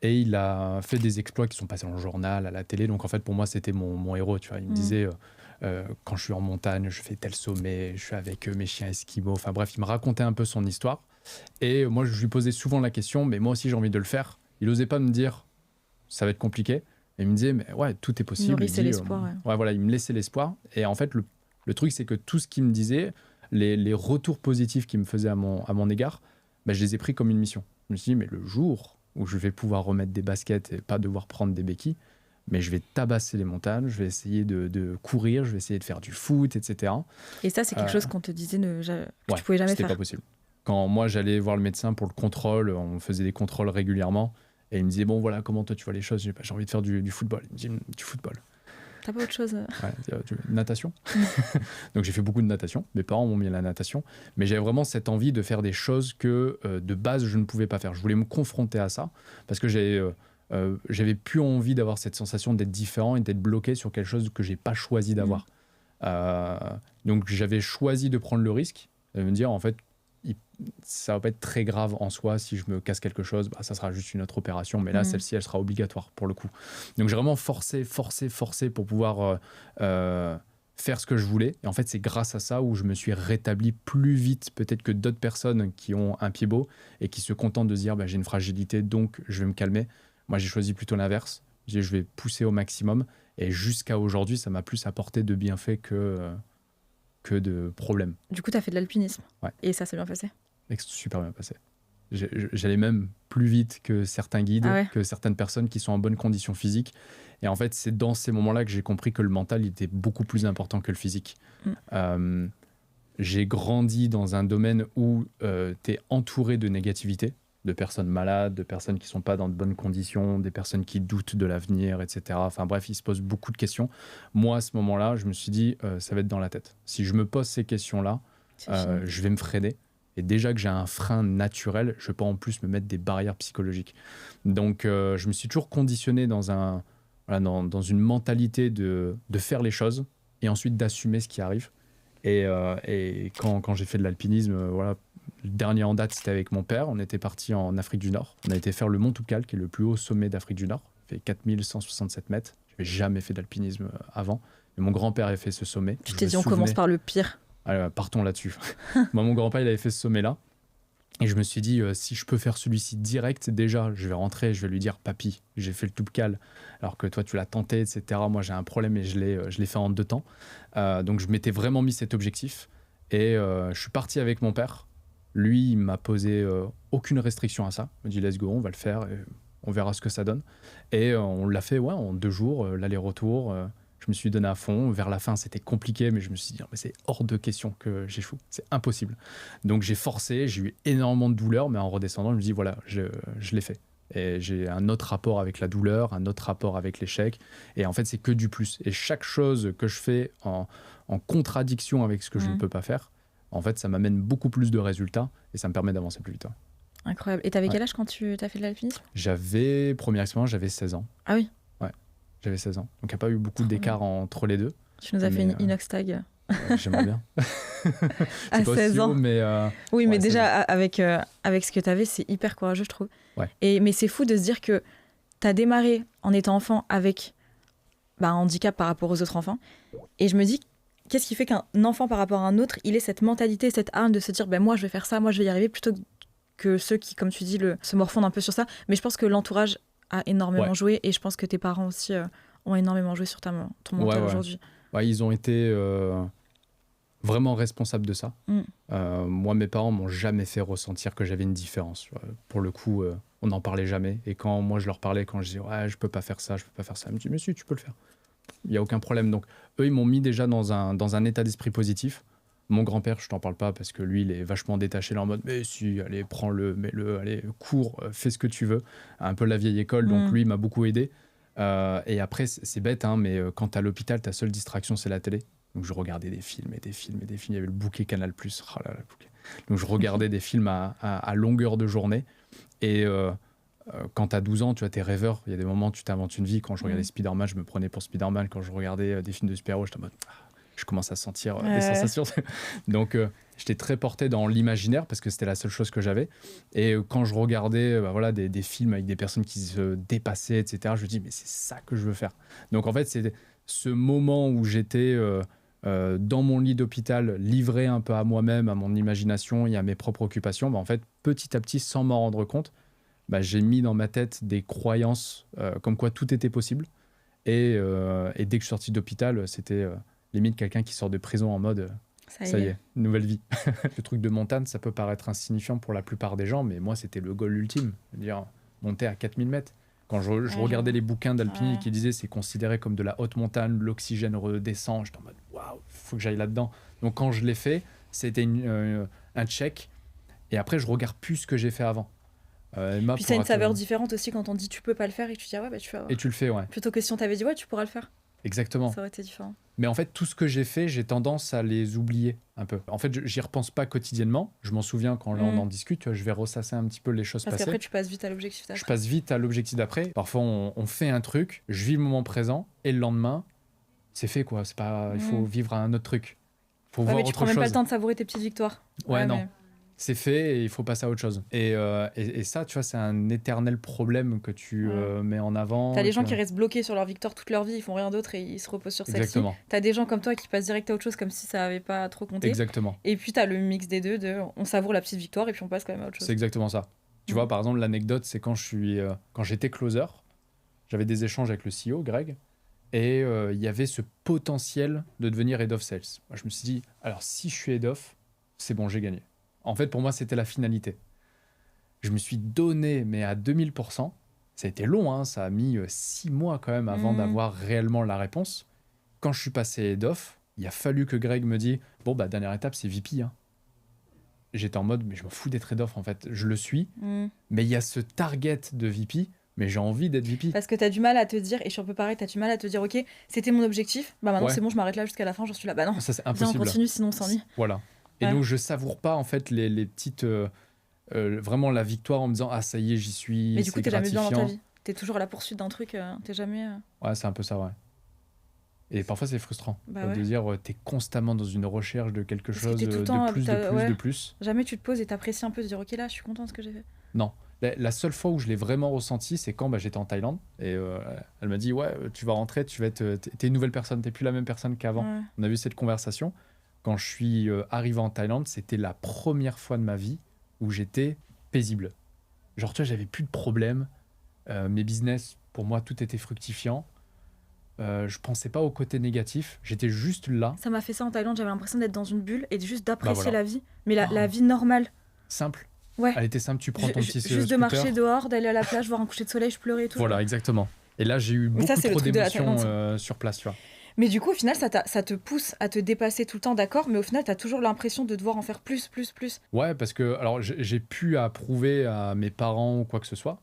et il a fait des exploits qui sont passés dans le journal, à la télé, donc en fait pour moi c'était mon héros, tu vois. Il me disait quand je suis en montagne, je fais tel sommet, je suis avec mes chiens esquimaux, enfin bref, il me racontait un peu son histoire, et moi je lui posais souvent la question, mais moi aussi j'ai envie de le faire. Il osait pas me dire ça va être compliqué, et il me disait mais ouais, tout est possible. Il nourrissait l'espoir. Voilà, il me laissait l'espoir, et en fait le truc, c'est que tout ce qu'il me disait, les retours positifs qu'il me faisait à mon égard, je les ai pris comme une mission. Je me suis dit, mais le jour où je vais pouvoir remettre des baskets et pas devoir prendre des béquilles, mais je vais tabasser les montagnes, je vais essayer de courir, je vais essayer de faire du foot, etc. Et ça, c'est quelque chose qu'on te disait que tu pouvais jamais faire. C'était pas possible. Quand moi, j'allais voir le médecin pour le contrôle, on faisait des contrôles régulièrement, et il me disait, bon, voilà, comment toi tu vois les choses? J'ai envie de faire du football. Il me dit, du football. T'as pas autre chose? Natation. Donc j'ai fait beaucoup de natation. Mes parents m'ont mis à la natation. Mais j'avais vraiment cette envie de faire des choses que de base je ne pouvais pas faire. Je voulais me confronter à ça parce que j'avais plus envie d'avoir cette sensation d'être différent et d'être bloqué sur quelque chose que j'ai pas choisi d'avoir. Donc j'avais choisi de prendre le risque de me dire en fait ça va pas être très grave en soi si je me casse quelque chose, ça sera juste une autre opération, mais là celle-ci elle sera obligatoire pour le coup. Donc j'ai vraiment forcé pour pouvoir faire ce que je voulais, et en fait c'est grâce à ça où je me suis rétabli plus vite peut-être que d'autres personnes qui ont un pied beau et qui se contentent de se dire j'ai une fragilité donc je vais me calmer. Moi j'ai choisi plutôt l'inverse, je vais pousser au maximum, et jusqu'à aujourd'hui ça m'a plus apporté de bienfaits que de problèmes. Du coup, tu as fait de l'alpinisme. Et ça s'est bien passé? Super bien passé. J'allais même plus vite que certains guides, que certaines personnes qui sont en bonne condition physique. Et en fait, c'est dans ces moments-là que j'ai compris que le mental était beaucoup plus important que le physique. J'ai grandi dans un domaine où tu es entouré de négativité, de personnes malades, de personnes qui ne sont pas dans de bonnes conditions, des personnes qui doutent de l'avenir, etc. Enfin bref, ils se posent beaucoup de questions. Moi, à ce moment-là, je me suis dit, ça va être dans la tête. Si je me pose ces questions-là, je vais me freiner. Et déjà que j'ai un frein naturel, je ne vais pas en plus me mettre des barrières psychologiques. Donc, je me suis toujours conditionné dans une mentalité de faire les choses et ensuite d'assumer ce qui arrive. Et quand j'ai fait de l'alpinisme, le dernier en date, c'était avec mon père. On était parti en Afrique du Nord. On a été faire le Mont Toubkal, qui est le plus haut sommet d'Afrique du Nord. Il fait 4167 mètres. Je n'avais jamais fait d'alpinisme avant. Et mon grand-père a fait ce sommet. Tu t'es dit, on commence par le pire. Allez, partons là-dessus. Moi, mon grand-père, il avait fait ce sommet-là. Et je me suis dit, si je peux faire celui-ci direct, déjà, je vais rentrer, je vais lui dire, papy, j'ai fait le Toubkal, alors que toi, tu l'as tenté, etc. Moi, j'ai un problème et je l'ai fait en 2 temps. Donc, je m'étais vraiment mis cet objectif. Et je suis parti avec mon père. Lui, il m'a posé aucune restriction à ça. Il m'a dit let's go, on va le faire et on verra ce que ça donne. Et on l'a fait en 2 jours, l'aller-retour. Je me suis donné à fond. Vers la fin, c'était compliqué, mais je me suis dit mais c'est hors de question que j'échoue. C'est impossible. Donc j'ai forcé, j'ai eu énormément de douleur, mais en redescendant, je me dis voilà, je l'ai fait. Et j'ai un autre rapport avec la douleur, un autre rapport avec l'échec. Et en fait, c'est que du plus. Et chaque chose que je fais en contradiction avec ce que je ne peux pas faire, en fait, ça m'amène beaucoup plus de résultats et ça me permet d'avancer plus vite. Incroyable. Et t'avais quel âge quand tu as fait de l'alpinisme ? Première expérience, j'avais 16 ans. Ah oui. Ouais, j'avais 16 ans. Donc il n'y a pas eu beaucoup d'écart entre les deux. Tu nous as fait une inox tag. J'aimerais bien. À 16 ans. Haut, mais oui, mais déjà, avec ce que tu avais, c'est hyper courageux, je trouve. Ouais. Mais c'est fou de se dire que tu as démarré en étant enfant avec un handicap par rapport aux autres enfants. Et je me dis, qu'est-ce qui fait qu'un enfant par rapport à un autre, il ait cette mentalité, cette arme de se dire, moi, je vais faire ça, moi, je vais y arriver, plutôt que ceux qui, comme tu dis, se morfondent un peu sur ça. Mais je pense que l'entourage a énormément joué et je pense que tes parents aussi ont énormément joué sur ton mental aujourd'hui. Ouais, ils ont été vraiment responsables de ça. Moi, mes parents m'ont jamais fait ressentir que j'avais une différence. Pour le coup, on n'en parlait jamais. Et quand moi, je leur parlais, quand je disais « je peux pas faire ça, je peux pas faire ça », ils me disaient « mais si, tu peux le faire ». Il n'y a aucun problème. Donc, eux, ils m'ont mis déjà dans un état d'esprit positif. Mon grand-père, je t'en parle pas parce que lui, il est vachement détaché là en mode « mais si, allez, prends-le, mets-le, allez, cours, fais ce que tu veux ». Un peu la vieille école, donc lui, il m'a beaucoup aidé. Et après, c'est bête, mais quand t'es à l'hôpital, ta seule distraction, c'est la télé. Donc je regardais des films et des films et des films. Il y avait le bouquet Canal+. Oh là là, le bouquet. Donc je regardais des films à longueur de journée. Et quand t'as 12 ans, tu vois, t'es rêveur. Il y a des moments où tu t'inventes une vie. Quand je regardais Spider-Man, je me prenais pour Spider-Man. Quand je regardais des films de super-héros, j'étais en mode... je commence à sentir des sensations. Donc j'étais très porté dans l'imaginaire parce que c'était la seule chose que j'avais. Et quand je regardais des films avec des personnes qui se dépassaient, etc., je me dis mais c'est ça que je veux faire. Donc en fait, c'est ce moment où j'étais dans mon lit d'hôpital, livré un peu à moi-même, à mon imagination et à mes propres occupations. En fait, petit à petit, sans m'en rendre compte, j'ai mis dans ma tête des croyances comme quoi tout était possible. Et dès que je suis sorti d'hôpital, c'était... limite quelqu'un qui sort de prison en mode ça y est, nouvelle vie. Le truc de montagne, ça peut paraître insignifiant pour la plupart des gens, mais moi, c'était le goal ultime. C'est-à-dire monter à 4000 mètres. Quand je regardais les bouquins d'alpinisme qui disaient c'est considéré comme de la haute montagne, l'oxygène redescend, j'étais en mode waouh, faut que j'aille là-dedans. Donc quand je l'ai fait, c'était un check. Et après, je regarde plus ce que j'ai fait avant. Puis ça a une saveur différente aussi quand on dit tu peux pas le faire et tu dis tu vas. Et tu le fais, ouais. Plutôt que si on t'avait dit tu pourras le faire. Exactement. Ça aurait été différent. Mais en fait, tout ce que j'ai fait, j'ai tendance à les oublier un peu. En fait, j'y repense pas quotidiennement. Je m'en souviens quand là, on en discute. Tu vois, je vais ressasser un petit peu les choses passées. Parce qu'après, tu passes vite à l'objectif d'après. Je passe vite à l'objectif d'après. Parfois, on fait un truc, je vis le moment présent et le lendemain, c'est fait quoi. C'est pas, il faut vivre un autre truc. Il faut voir autre chose. Mais tu prends même pas le temps de savourer tes petites victoires. Ouais, non. Mais... c'est fait et il faut passer à autre chose. Et ça, tu vois, c'est un éternel problème que tu mets en avant. T'as les gens qui restent bloqués sur leur victoire toute leur vie, ils font rien d'autre et ils se reposent sur celle-ci. Exactement. T'as des gens comme toi qui passent direct à autre chose comme si ça avait pas trop compté. Exactement. Et puis t'as le mix des deux, on savoure la petite victoire et puis on passe quand même à autre chose. C'est exactement ça. Tu vois, par exemple, l'anecdote, c'est quand j'étais closer, j'avais des échanges avec le CEO, Greg, et il y avait ce potentiel de devenir head of sales. Moi, je me suis dit, alors si je suis head of, c'est bon, j'ai gagné. En fait, pour moi, c'était la finalité. Je me suis donné, mais à 2000%. Ça a été long, ça a mis 6 mois quand même avant d'avoir réellement la réponse. Quand je suis passé head of, il a fallu que Greg me dise « Bon, dernière étape, c'est VP. » J'étais en mode « Mais je m'en fous d'être head of, en fait. Je le suis. Mais il y a ce target de VP, mais j'ai envie d'être VP. » Parce que tu as du mal à te dire, et je suis un peu pareil, tu as du mal à te dire « Ok, c'était mon objectif. Maintenant, c'est bon, je m'arrête là jusqu'à la fin, j'en suis là. » Bah non, ça, c'est impossible. Viens, on continue, sinon on s'ennuie. Voilà. Et donc, je savoure pas, en fait, les petites... vraiment la victoire en me disant « Ah, ça y est, j'y suis. » Mais du coup, t'es jamais bien dans ta vie. T'es toujours à la poursuite d'un truc, t'es jamais... Ouais, c'est un peu ça, ouais. Et parfois, c'est frustrant de dire t'es constamment dans une recherche de quelque chose de plus. Jamais tu te poses et t'apprécies un peu, de dire « Ok, là, je suis content de ce que j'ai fait. » Non. La seule fois où je l'ai vraiment ressenti, c'est quand j'étais en Thaïlande. Et elle m'a dit « Ouais, tu vas rentrer, t'es une nouvelle personne, t'es plus la même personne qu'avant. Ouais. » On a eu cette conversation. Quand je suis arrivé en Thaïlande, c'était la première fois de ma vie où j'étais paisible. Genre, tu vois, j'avais plus de problèmes. Mes business, pour moi, tout était fructifiant. Je pensais pas au côté négatif. J'étais juste là. Ça m'a fait ça en Thaïlande. J'avais l'impression d'être dans une bulle et juste d'apprécier la vie. Mais la vie normale. simple. Ouais. Elle était simple, tu prends ton petit Juste de scooter. marcher dehors, d'aller à la plage, voir un coucher de soleil, je pleurais et tout. Voilà, exactement. Et là, j'ai eu beaucoup ça, c'est le trop truc de la d'émotions Thaïlande, sur place, tu vois. Mais du coup, au final, ça te pousse à te dépasser tout le temps, d'accord, mais au final, t'as toujours l'impression de devoir en faire plus. Ouais, parce que alors j'ai pu approuver à mes parents ou quoi que ce soit,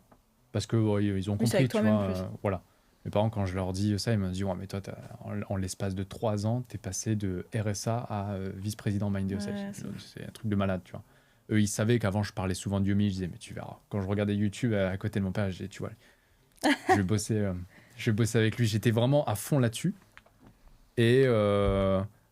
parce que ils ont Oui, c'est compris, avec tu toi-même vois. plus. Voilà. Mes parents, quand je leur dis ça, ils me disent ouais, mais toi, en l'espace de 3 ans, t'es passé de RSA à vice-président Mind Yourself. Ouais, C'est un truc de malade, tu vois. Eux, ils savaient qu'avant, je parlais souvent de Yomi. Je disais, mais tu verras. Quand je regardais YouTube à côté de mon père, je disais, tu vois, je vais bosser avec lui. J'étais vraiment à fond là-dessus. Et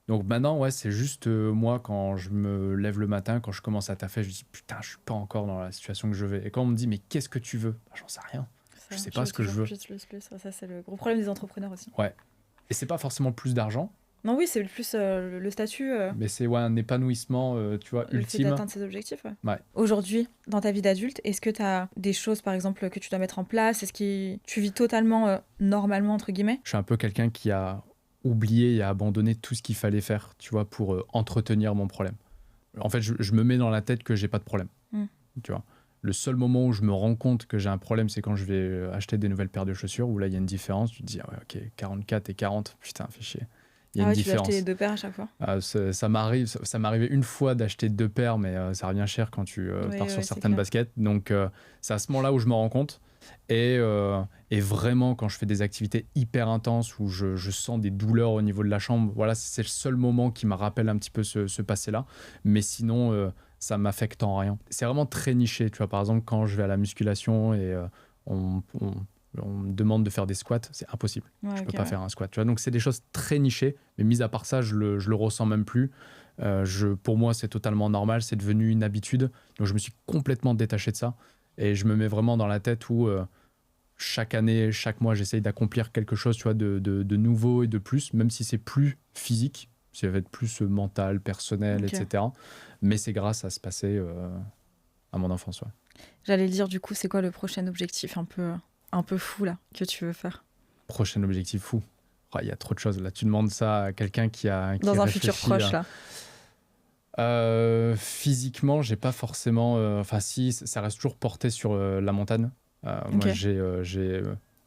donc maintenant, ouais, c'est juste moi, quand je me lève le matin, quand je commence à taffer, je dis, putain, je suis pas encore dans la situation que je veux. Et quand on me dit, mais qu'est-ce que tu veux? Bah, j'en sais rien. Je sais pas ce que je veux. Plus. Ça, c'est le gros problème des entrepreneurs aussi. Ouais. Et c'est pas forcément plus d'argent. Non, oui, c'est plus le statut. Mais c'est un épanouissement, tu vois, Le ultime. fait d'atteindre ses objectifs. Ouais. Aujourd'hui, dans ta vie d'adulte, est-ce que tu as des choses, par exemple, que tu dois mettre en place? Est-ce que tu vis totalement normalement, entre guillemets? Je suis un peu quelqu'un qui a oublié et a abandonné tout ce qu'il fallait faire, tu vois, pour entretenir mon problème. En fait, je me mets dans la tête que j'ai pas de problème. Tu vois. Le seul moment où je me rends compte que j'ai un problème, c'est quand je vais acheter des nouvelles paires de chaussures, où là, il y a une différence. Tu te dis, ah ouais, ok, 44 et 40, putain, fais chier. Il y a une différence. Tu dois acheter 2 paires à chaque fois. Ça m'arrivait une fois d'acheter 2 paires, mais ça revient cher quand tu pars sur certaines baskets. Donc, c'est à ce moment-là où je me rends compte. Et vraiment, quand je fais des activités hyper intenses, où je sens des douleurs au niveau de la jambe, voilà, c'est le seul moment qui me rappelle un petit peu ce passé-là. Mais sinon, ça m'affecte en rien. C'est vraiment très niché. Tu vois, par exemple, quand je vais à la musculation et on me demande de faire des squats, c'est impossible. Je peux pas faire un squat. Tu vois, donc c'est des choses très nichées, mais mis à part ça, je le ressens même plus. Pour moi, c'est totalement normal, c'est devenu une habitude. Donc je me suis complètement détaché de ça et je me mets vraiment dans la tête où chaque année, chaque mois, j'essaye d'accomplir quelque chose, tu vois, de nouveau et de plus, même si c'est plus physique, ça va être plus mental, personnel, etc. Mais c'est grâce à ce passé à mon enfance. Ouais. J'allais dire, du coup, c'est quoi le prochain objectif un peu fou là que tu veux faire? Prochain objectif fou. Il y a trop de choses. Là, tu demandes ça à quelqu'un qui dans un futur proche là. Physiquement, j'ai pas forcément. Enfin, si, ça reste toujours porté sur la montagne. Moi, j'ai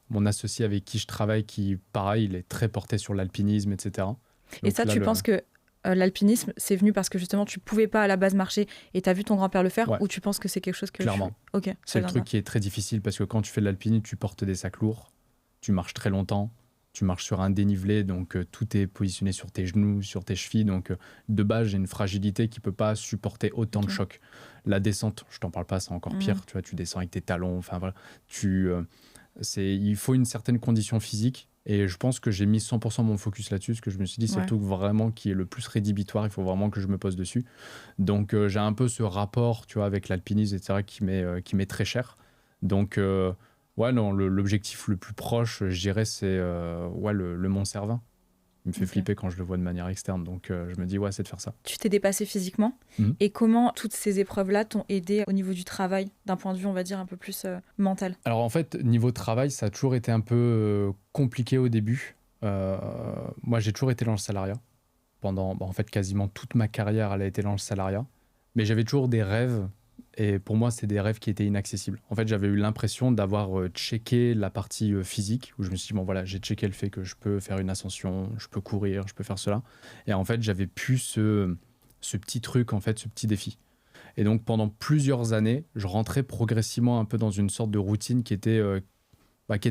mon associé avec qui je travaille qui, pareil, il est très porté sur l'alpinisme, etc. Donc et ça, tu penses que l'alpinisme, c'est venu parce que justement, tu pouvais pas à la base marcher et tu as vu ton grand-père le faire, ou tu penses que c'est quelque chose que... Clairement. Ok. C'est le truc qui est très difficile parce que quand tu fais de l'alpinisme, tu portes des sacs lourds, tu marches très longtemps, tu marches sur un dénivelé, donc tout est positionné sur tes genoux, sur tes chevilles. Donc de base, j'ai une fragilité qui peut pas supporter autant de chocs. La descente, je t'en parle pas, c'est encore pire. Tu vois, tu descends avec tes talons. Enfin voilà, il faut une certaine condition physique. Et je pense que j'ai mis 100% mon focus là-dessus, parce que je me suis dit, c'est le truc vraiment qui est le plus rédhibitoire, il faut vraiment que je me pose dessus. Donc j'ai un peu ce rapport, tu vois, avec l'alpinisme, etc., qui m'est très cher. Donc l'objectif le plus proche, je dirais, c'est le Mont Cervin. Il me fait flipper quand je le vois de manière externe, donc je me dis, c'est de faire ça. Tu t'es dépassé physiquement, et comment toutes ces épreuves-là t'ont aidé au niveau du travail, d'un point de vue, on va dire, un peu plus mental? Alors en fait, niveau travail, ça a toujours été un peu compliqué au début. Moi, j'ai toujours été dans le salariat. Pendant en fait, quasiment toute ma carrière, elle a été dans le salariat. Mais j'avais toujours des rêves. Et pour moi, c'est des rêves qui étaient inaccessibles. En fait, j'avais eu l'impression d'avoir checké la partie physique, où je me suis dit, j'ai checké le fait que je peux faire une ascension, je peux courir, je peux faire cela. Et en fait, j'avais plus ce petit truc, en fait, ce petit défi. Et donc, pendant plusieurs années, je rentrais progressivement un peu dans une sorte de routine qui était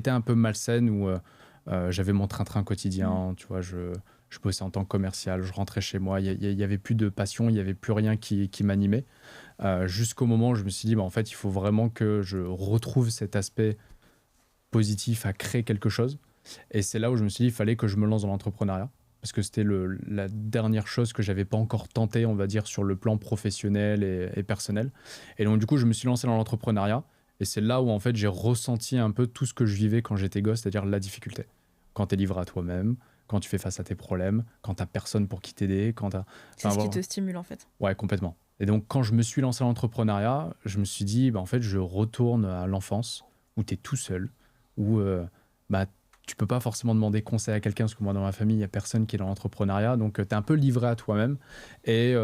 un peu malsaine, où j'avais mon train-train quotidien, tu vois, je bossais en tant que commercial, je rentrais chez moi, il n'y avait plus de passion, il n'y avait plus rien qui m'animait. Jusqu'au moment où je me suis dit, en fait, il faut vraiment que je retrouve cet aspect positif à créer quelque chose. Et c'est là où je me suis dit, il fallait que je me lance dans l'entrepreneuriat. Parce que c'était la dernière chose que je n'avais pas encore tenté, on va dire, sur le plan professionnel et personnel. Et donc, du coup, je me suis lancé dans l'entrepreneuriat. Et c'est là où, en fait, j'ai ressenti un peu tout ce que je vivais quand j'étais gosse, c'est-à-dire la difficulté. Quand tu es livré à toi-même, quand tu fais face à tes problèmes, quand tu n'as personne pour qui t'aider. C'est ce qui te stimule, en fait. Ouais, complètement. Et donc, quand je me suis lancé dans l'entrepreneuriat, je me suis dit, en fait, je retourne à l'enfance où tu es tout seul, où tu peux pas forcément demander conseil à quelqu'un, parce que moi, dans ma famille, il n'y a personne qui est dans l'entrepreneuriat. Donc, tu es un peu livré à toi-même. Et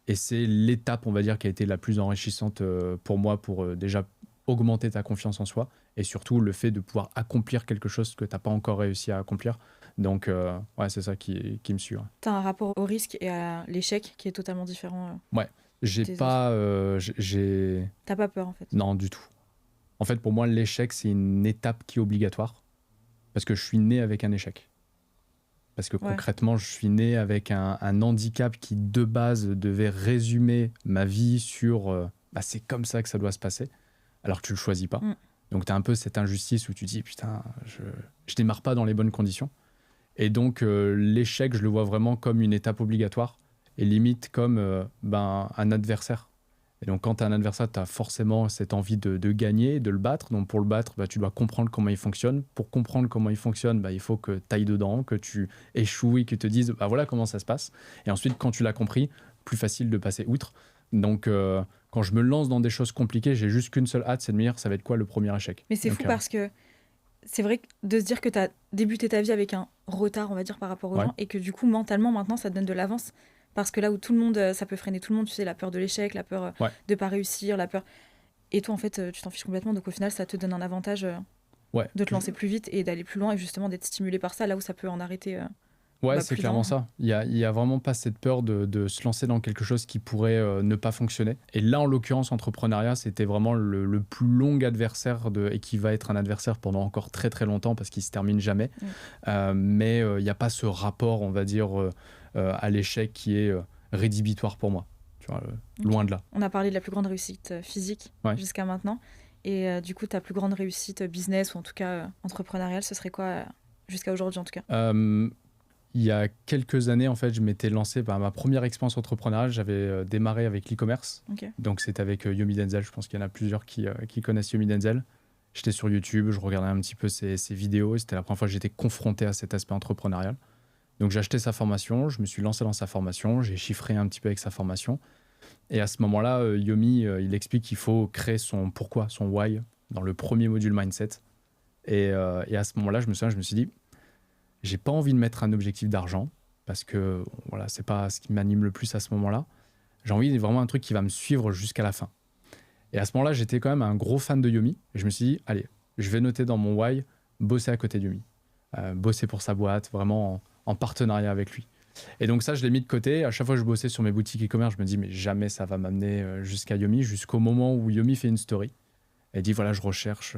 Et c'est l'étape, on va dire, qui a été la plus enrichissante pour moi pour déjà augmenter ta confiance en soi et surtout le fait de pouvoir accomplir quelque chose que tu n'as pas encore réussi à accomplir. Donc, ouais, c'est ça qui me suit. Ouais. Tu as un rapport au risque et à l'échec qui est totalement différent. Ouais, j'ai pas. T'as pas peur en fait? Non, du tout. En fait, pour moi, l'échec, c'est une étape qui est obligatoire parce que je suis né avec un échec. Parce que concrètement, je suis né avec un handicap qui, de base, devait résumer ma vie sur c'est comme ça que ça doit se passer, alors que tu le choisis pas. Donc, tu as un peu cette injustice où tu dis, putain, je démarre pas dans les bonnes conditions. Et donc, l'échec, je le vois vraiment comme une étape obligatoire et limite comme un adversaire. Et donc, quand tu as un adversaire, tu as forcément cette envie de gagner, de le battre. Donc, pour le battre, tu dois comprendre comment il fonctionne. Pour comprendre comment il fonctionne, il faut que tu ailles dedans, que tu échoues et que tu te dises voilà comment ça se passe. Et ensuite, quand tu l'as compris, plus facile de passer outre. Donc, quand je me lance dans des choses compliquées, j'ai juste qu'une seule hâte, c'est de me dire ça va être quoi le premier échec. Mais c'est fou parce que c'est vrai de se dire que tu as débuté ta vie avec un retard, on va dire, par rapport aux gens et que du coup, mentalement, maintenant, ça te donne de l'avance. Parce que là où tout le monde, ça peut freiner tout le monde, tu sais, la peur de l'échec, la peur de pas réussir, la peur... Et toi, en fait, tu t'en fiches complètement. Donc au final, ça te donne un avantage de te lancer plus vite et d'aller plus loin et justement d'être stimulé par ça, là où ça peut en arrêter. C'est clairement ça. Il y a vraiment pas cette peur de se lancer dans quelque chose qui pourrait ne pas fonctionner. Et là, en l'occurrence, entrepreneuriat, c'était vraiment le plus long adversaire et qui va être un adversaire pendant encore très très longtemps parce qu'il se termine jamais. Mais il n'y a pas ce rapport, on va dire, à l'échec qui est rédhibitoire pour moi. Tu vois, loin de là. On a parlé de la plus grande réussite physique jusqu'à maintenant. Et du coup, ta plus grande réussite business ou en tout cas entrepreneuriale, ce serait quoi jusqu'à aujourd'hui en tout cas? Il y a quelques années, en fait, je m'étais lancé par ma première expérience entrepreneuriale. J'avais démarré avec l'e-commerce. Donc, c'était avec Yomi Denzel. Je pense qu'il y en a plusieurs qui connaissent Yomi Denzel. J'étais sur YouTube, je regardais un petit peu ses vidéos. Et c'était la première fois que j'étais confronté à cet aspect entrepreneurial. Donc, j'ai acheté sa formation. Je me suis lancé dans sa formation. J'ai chiffré un petit peu avec sa formation. Et à ce moment-là, Yomi, il explique qu'il faut créer son pourquoi, son why, dans le premier module mindset. Et à ce moment-là, je me suis dit, j'ai pas envie de mettre un objectif d'argent parce que voilà, c'est pas ce qui m'anime le plus à ce moment-là. J'ai envie de vraiment un truc qui va me suivre jusqu'à la fin. Et à ce moment-là, j'étais quand même un gros fan de Yomi. Et je me suis dit, allez, je vais noter dans mon why, bosser à côté de Yomi. Bosser pour sa boîte, vraiment en partenariat avec lui. Et donc ça, je l'ai mis de côté. À chaque fois que je bossais sur mes boutiques e-commerce, je me dis, mais jamais ça va m'amener jusqu'à Yomi, jusqu'au moment où Yomi fait une story. Elle dit, voilà, je recherche...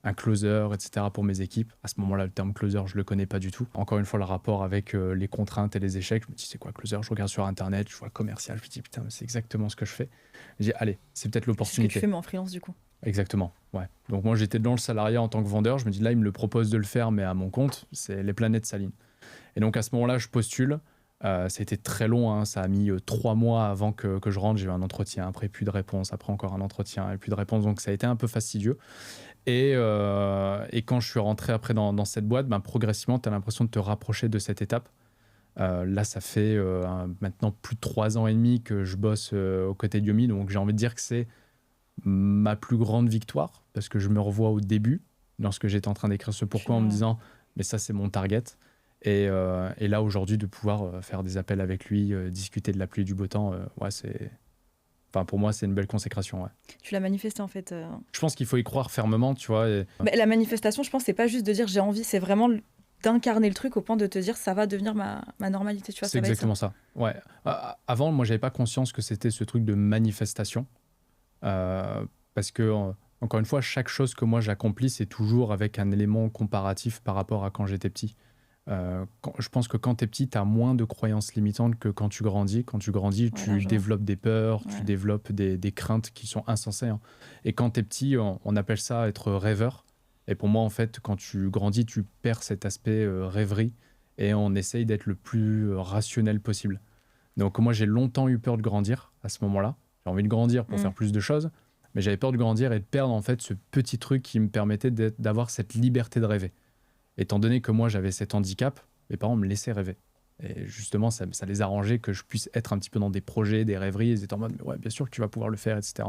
un closer, etc. pour mes équipes. À ce moment-là, le terme closer, je ne le connais pas du tout. Encore une fois, le rapport avec les contraintes et les échecs, je me dis, c'est quoi closer? Je regarde sur Internet, je vois commercial, je me dis, putain, c'est exactement ce que je fais. Je dis, allez, c'est peut-être l'opportunité. C'est ce que tu fais, mais en freelance, du coup. Exactement, ouais. Donc moi, j'étais dans le salariat en tant que vendeur. Je me dis, là, il me le propose de le faire, mais à mon compte, c'est les planètes s'alignent. Et donc, à ce moment-là, je postule. Ça a été très long, hein. Ça a mis 3 mois avant que je rentre. J'ai eu un entretien, après plus de réponse, après encore un entretien et plus de réponse. Donc, ça a été un peu fastidieux. Et quand je suis rentré après dans cette boîte, progressivement, tu as l'impression de te rapprocher de cette étape. Là, ça fait maintenant plus de 3 ans et demi que je bosse aux côtés de Yomi. Donc, j'ai envie de dire que c'est ma plus grande victoire parce que je me revois au début, lorsque j'étais en train d'écrire ce pourquoi, en me disant « mais ça, c'est mon target ». Et là, aujourd'hui, de pouvoir faire des appels avec lui, discuter de la pluie et du beau temps, c'est... Enfin, pour moi, c'est une belle consécration. Ouais. Tu l'as manifesté, en fait. Je pense qu'il faut y croire fermement, tu vois. La manifestation, je pense, c'est pas juste de dire j'ai envie, c'est vraiment d'incarner le truc au point de te dire ça va devenir ma normalité. Tu vois, c'est exactement ça. Ouais. Avant, moi, j'avais pas conscience que c'était ce truc de manifestation. Parce que, encore une fois, chaque chose que moi j'accomplis, c'est toujours avec un élément comparatif par rapport à quand j'étais petit. Je pense que quand tu es petit, tu as moins de croyances limitantes que quand tu grandis. Quand tu grandis, tu développes des peurs, tu développes des craintes qui sont insensées. Hein. Et quand tu es petit, on appelle ça être rêveur. Et pour moi, en fait, quand tu grandis, tu perds cet aspect rêverie et on essaye d'être le plus rationnel possible. Donc moi, j'ai longtemps eu peur de grandir à ce moment-là. J'ai envie de grandir pour faire plus de choses, mais j'avais peur de grandir et de perdre en fait ce petit truc qui me permettait d'avoir cette liberté de rêver. Étant donné que moi, j'avais cet handicap, mes parents me laissaient rêver. Et justement, ça les arrangeait que je puisse être un petit peu dans des projets, des rêveries. Ils étaient en mode, mais ouais, bien sûr que tu vas pouvoir le faire, etc.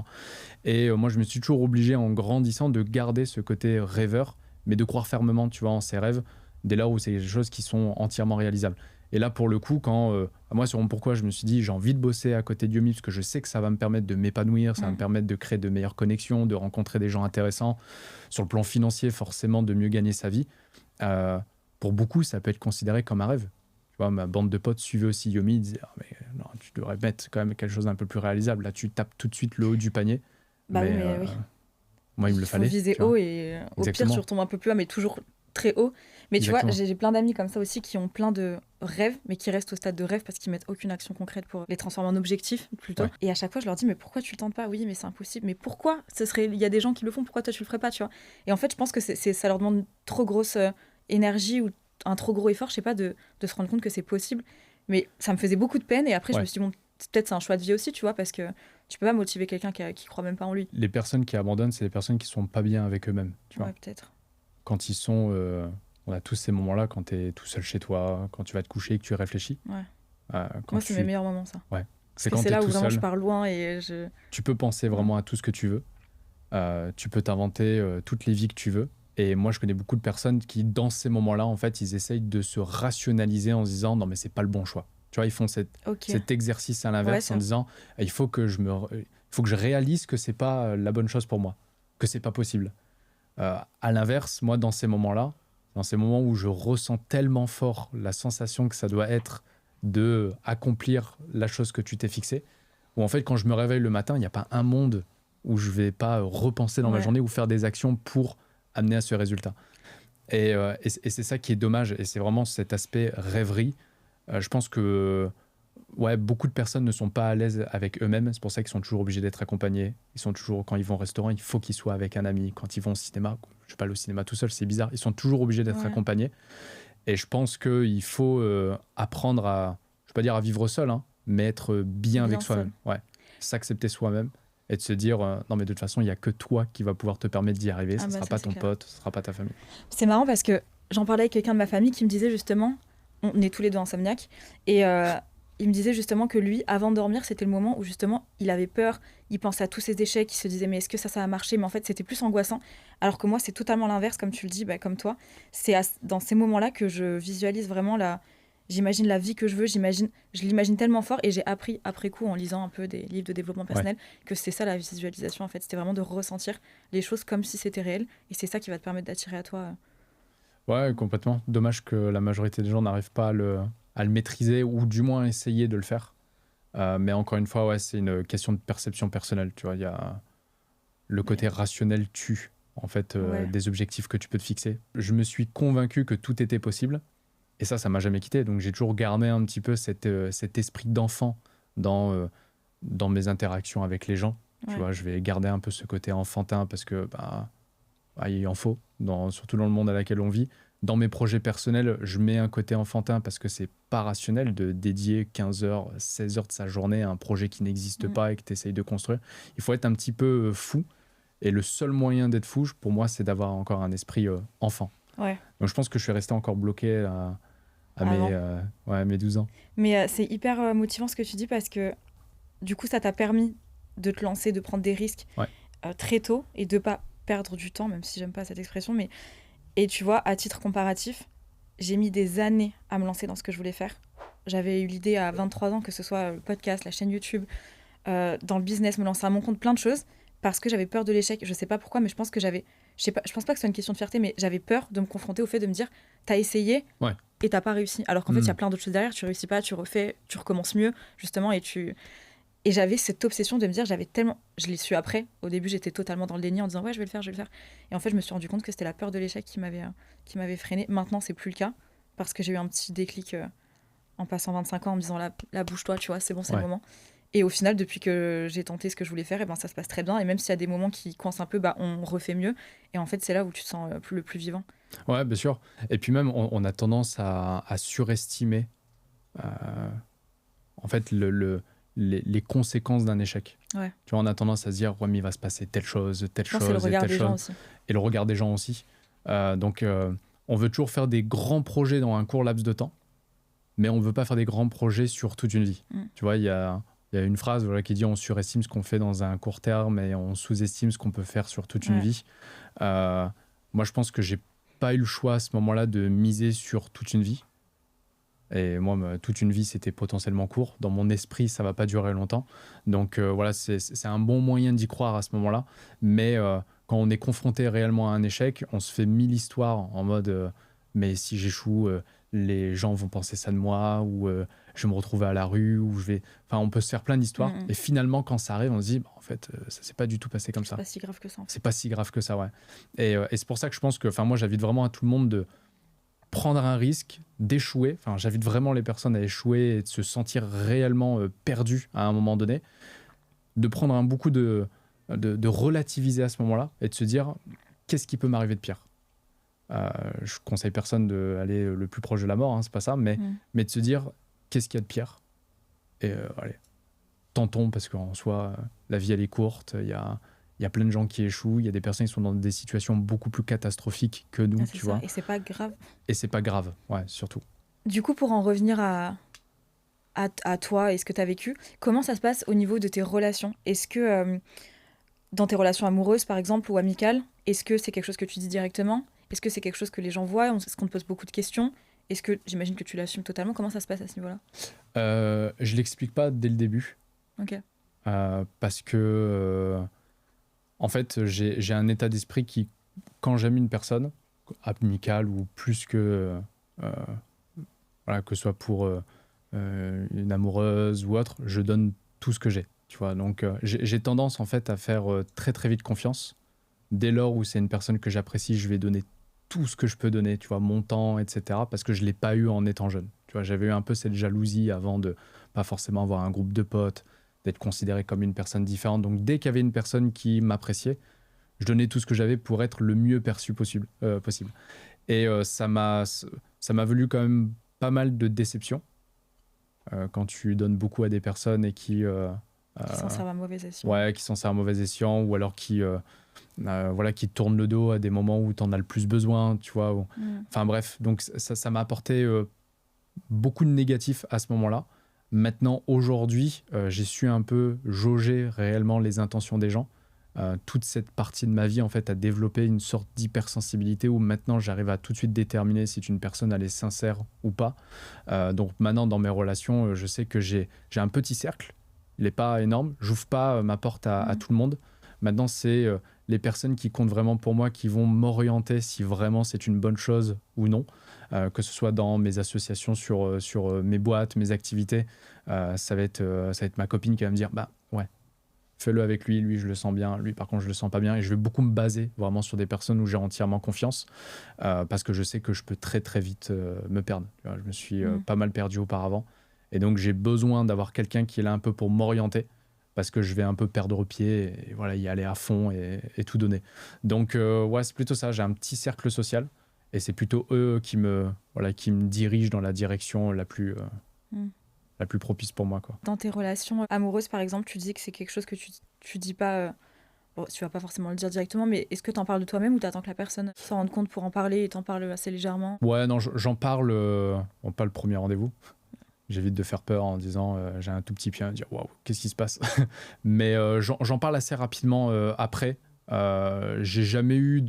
Et moi, je me suis toujours obligé, en grandissant, de garder ce côté rêveur, mais de croire fermement, tu vois, en ses rêves, dès lors où c'est des choses qui sont entièrement réalisables. Et là, pour le coup, quand moi, sur mon pourquoi, je me suis dit, j'ai envie de bosser à côté de Yomi parce que je sais que ça va me permettre de m'épanouir, ça va me permettre de créer de meilleures connexions, de rencontrer des gens intéressants. Sur le plan financier, forcément, de mieux gagner sa vie. Pour beaucoup, ça peut être considéré comme un rêve. Tu vois, ma bande de potes suivait aussi Yomi, ils disaient mais non, tu devrais mettre quand même quelque chose d'un peu plus réalisable. Là, tu tapes tout de suite le haut du panier. Bah oui, mais oui. Moi, il me le fallait. Il faut viser haut et au pire, tu retombes un peu plus bas, mais toujours très haut. Mais tu vois, j'ai plein d'amis comme ça aussi qui ont plein de rêves, mais qui restent au stade de rêve parce qu'ils mettent aucune action concrète pour les transformer en objectifs plutôt. Et à chaque fois, je leur dis mais pourquoi tu le tentes pas? Oui, mais c'est impossible. Mais pourquoi? Il y a des gens qui le font. Pourquoi toi tu le ferais pas? Tu vois. Et en fait, je pense que ça leur demande une trop grosse énergie ou un trop gros effort, je sais pas, de se rendre compte que c'est possible. Mais ça me faisait beaucoup de peine. Et après, je me suis dit, bon, peut-être c'est un choix de vie aussi, tu vois, parce que tu peux pas motiver quelqu'un qui croit même pas en lui. Les personnes qui abandonnent, c'est les personnes qui sont pas bien avec eux-mêmes, tu vois. Peut-être. Quand ils sont... on a tous ces moments-là, quand tu es tout seul chez toi, quand tu vas te coucher et que tu réfléchis. Moi, c'est mes meilleurs moments, ça. Ouais. C'est là où vraiment je pars loin et tu peux penser vraiment à tout ce que tu veux. Tu peux t'inventer toutes les vies que tu veux. Et moi, je connais beaucoup de personnes qui, dans ces moments-là, en fait, ils essayent de se rationaliser en se disant non, mais c'est pas le bon choix. Tu vois, ils font cet exercice à l'inverse en disant il faut que je réalise que c'est pas la bonne chose pour moi, que c'est pas possible. À l'inverse, moi, dans ces moments-là, dans ces moments où je ressens tellement fort la sensation que ça doit être de accomplir la chose que tu t'es fixée, où en fait, quand je me réveille le matin, il n'y a pas un monde où je vais pas repenser dans ma journée ou faire des actions pour amener à ce résultat. Et c'est ça qui est dommage, et c'est vraiment cet aspect rêverie. Je pense que beaucoup de personnes ne sont pas à l'aise avec eux-mêmes, c'est pour ça qu'ils sont toujours obligés d'être accompagnés. Ils sont toujours, quand ils vont au restaurant, il faut qu'ils soient avec un ami. Quand ils vont au cinéma, je ne vais pas aller au cinéma tout seul, c'est bizarre, ils sont toujours obligés d'être accompagnés. Et je pense qu'il faut apprendre à, je ne vais pas dire à vivre seul, mais être bien avec soi-même. S'accepter soi-même. Et de se dire, non mais de toute façon, il n'y a que toi qui va pouvoir te permettre d'y arriver, ce ne sera pas ton pote, ce ne sera pas ta famille. C'est marrant parce que j'en parlais avec quelqu'un de ma famille qui me disait justement, on est tous les deux insomniaques, et il me disait justement que lui, avant de dormir, c'était le moment où justement il avait peur, il pensait à tous ses échecs, il se disait mais est-ce que ça va marcher? Mais en fait c'était plus angoissant, alors que moi c'est totalement l'inverse, comme tu le dis, comme toi. C'est dans ces moments-là que je visualise vraiment j'imagine la vie que je veux, je l'imagine tellement fort, et j'ai appris après coup en lisant un peu des livres de développement personnel que c'était ça la visualisation en fait, c'était vraiment de ressentir les choses comme si c'était réel, et c'est ça qui va te permettre d'attirer à toi. Ouais, complètement. Dommage que la majorité des gens n'arrivent pas à le maîtriser, ou du moins essayer de le faire. Mais encore une fois, c'est une question de perception personnelle. Tu vois, il y a le côté rationnel tue en fait des objectifs que tu peux te fixer. Je me suis convaincu que tout était possible. Et ça m'a jamais quitté. Donc, j'ai toujours gardé un petit peu cet esprit d'enfant dans mes interactions avec les gens. Tu vois, je vais garder un peu ce côté enfantin parce que il en faut, surtout dans le monde à laquelle on vit. Dans mes projets personnels, je mets un côté enfantin parce que c'est pas rationnel de dédier 15 heures, 16 heures de sa journée à un projet qui n'existe pas et que tu essayes de construire. Il faut être un petit peu fou. Et le seul moyen d'être fou, pour moi, c'est d'avoir encore un esprit enfant. Donc, je pense que je suis resté encore bloqué à mes 12 ans. Mais c'est hyper motivant ce que tu dis, parce que du coup, ça t'a permis de te lancer, de prendre des risques très tôt et de pas perdre du temps, même si j'aime pas cette expression. Et tu vois, à titre comparatif, j'ai mis des années à me lancer dans ce que je voulais faire. J'avais eu l'idée à 23 ans, que ce soit le podcast, la chaîne YouTube, dans le business, me lancer à mon compte, plein de choses, parce que j'avais peur de l'échec. Je sais pas pourquoi, mais je pense pas que ce soit une question de fierté, mais j'avais peur de me confronter au fait de me dire t'as essayé et t'as pas réussi. Alors qu'en fait, il y a plein d'autres choses derrière. Tu réussis pas, tu refais, tu recommences mieux, justement, et j'avais cette obsession de me dire, je l'ai su après. Au début, j'étais totalement dans le déni en disant je vais le faire. Et en fait, je me suis rendu compte que c'était la peur de l'échec qui m'avait freinée. Maintenant, c'est plus le cas, parce que j'ai eu un petit déclic en passant 25 ans, en me disant là bouge-toi, tu vois, c'est bon, c'est le moment. Et au final, depuis que j'ai tenté ce que je voulais faire, ça se passe très bien. Et même s'il y a des moments qui coincent un peu, on refait mieux. Et en fait, c'est là où tu te sens le plus vivant. Ouais, bien sûr. Et puis même, on a tendance à surestimer en fait les conséquences d'un échec. Tu vois, on a tendance à se dire mais il va se passer telle chose, telle chose, c'est le regard des gens aussi. Et le regard des gens aussi. Donc, on veut toujours faire des grands projets dans un court laps de temps, mais on ne veut pas faire des grands projets sur toute une vie. Tu vois, il y a une phrase qui dit on surestime ce qu'on fait dans un court terme et on sous-estime ce qu'on peut faire sur toute une vie. Moi, je pense que j'ai pas eu le choix à ce moment-là de miser sur toute une vie. Et moi, toute une vie, c'était potentiellement court. Dans mon esprit, ça va pas durer longtemps. Donc voilà, c'est un bon moyen d'y croire à ce moment-là. Mais quand on est confronté réellement à un échec, on se fait 1000 histoires en mode mais si j'échoue, les gens vont penser ça de moi, ou je vais me retrouver à la rue, ou je vais... Enfin, on peut se faire plein d'histoires. Et finalement, quand ça arrive, on se dit, bah, en fait, ça s'est pas du tout passé comme ça. C'est pas si grave que ça. En fait. C'est pas si grave que ça, ouais. Et c'est pour ça que je pense que, enfin, moi, j'invite vraiment à tout le monde de prendre un risque, d'échouer. Enfin, j'invite vraiment les personnes à échouer et de se sentir réellement perdu à un moment donné, de prendre beaucoup de relativiser à ce moment-là et de se dire, qu'est-ce qui peut m'arriver de pire. Je conseille personne d'aller le plus proche de la mort, hein, c'est pas ça, mais de se dire qu'est-ce qu'il y a de pire. Et allez, tentons, parce qu'en soi, la vie elle est courte, il y a plein de gens qui échouent, il y a des personnes qui sont dans des situations beaucoup plus catastrophiques que nous, tu vois. Et c'est pas grave. Et c'est pas grave, ouais, surtout. Du coup, pour en revenir à toi et ce que tu as vécu, comment ça se passe au niveau de tes relations ? Est-ce que dans tes relations amoureuses, par exemple, ou amicales, est-ce que c'est quelque chose que tu dis directement ? Est-ce que c'est quelque chose que les gens voient ? Est-ce qu'on te pose beaucoup de questions ? Est-ce que, j'imagine que tu l'assumes totalement ? Comment ça se passe à ce niveau-là ? Je l'explique pas dès le début. Ok. Parce que, en fait, j'ai un état d'esprit qui, quand j'aime une personne, amicale ou plus que... voilà, que ce soit pour une amoureuse ou autre, je donne tout ce que j'ai. Tu vois, donc, j'ai tendance, en fait, à faire très, très vite confiance. Dès lors où c'est une personne que j'apprécie, je vais donner tout ce que je peux donner, tu vois, mon temps, etc. Parce que je ne l'ai pas eu en étant jeune. Tu vois, j'avais eu un peu cette jalousie avant de pas forcément avoir un groupe de potes, d'être considéré comme une personne différente. Donc dès qu'il y avait une personne qui m'appréciait, je donnais tout ce que j'avais pour être le mieux perçu possible. Et ça m'a valu quand même pas mal de déceptions. Quand tu donnes beaucoup à des personnes et qui s'en servent à mauvais escient. Ouais, qui s'en servent à mauvais escient, ou alors qui te tournent le dos à des moments où tu en as le plus besoin, tu vois. Enfin bref, donc ça m'a apporté beaucoup de négatifs à ce moment-là. Maintenant, aujourd'hui, j'ai su un peu jauger réellement les intentions des gens. Toute cette partie de ma vie, en fait, a développé une sorte d'hypersensibilité où maintenant, j'arrive à tout de suite déterminer si une personne elle est sincère ou pas. Donc maintenant, dans mes relations, je sais que j'ai un petit cercle. Il n'est pas énorme. J'ouvre pas ma porte à tout le monde. Maintenant, c'est les personnes qui comptent vraiment pour moi qui vont m'orienter si vraiment c'est une bonne chose ou non. Que ce soit dans mes associations, sur mes boîtes, mes activités. Ça va être ma copine qui va me dire, bah ouais, fais-le avec lui, je le sens bien. Lui, par contre, je le sens pas bien. Et je vais beaucoup me baser vraiment sur des personnes où j'ai entièrement confiance. Parce que je sais que je peux très, très vite me perdre. Tu vois, je me suis pas mal perdu auparavant. Et donc, j'ai besoin d'avoir quelqu'un qui est là un peu pour m'orienter, parce que je vais un peu perdre pied et voilà, y aller à fond et tout donner. Donc, ouais, c'est plutôt ça. J'ai un petit cercle social et c'est plutôt eux qui me dirigent dans la direction la plus propice pour moi, quoi. Dans tes relations amoureuses, par exemple, tu dis que c'est quelque chose que tu dis pas... Bon, tu vas pas forcément le dire directement, mais est-ce que tu en parles de toi-même ou tu attends que la personne s'en rende compte pour en parler et t'en parles assez légèrement ? Ouais, non, j'en parle, pas le premier rendez-vous. J'évite de faire peur en disant j'ai un tout petit pied, à dire waouh, qu'est-ce qui se passe. Mais j'en parle assez rapidement après. J'ai jamais eu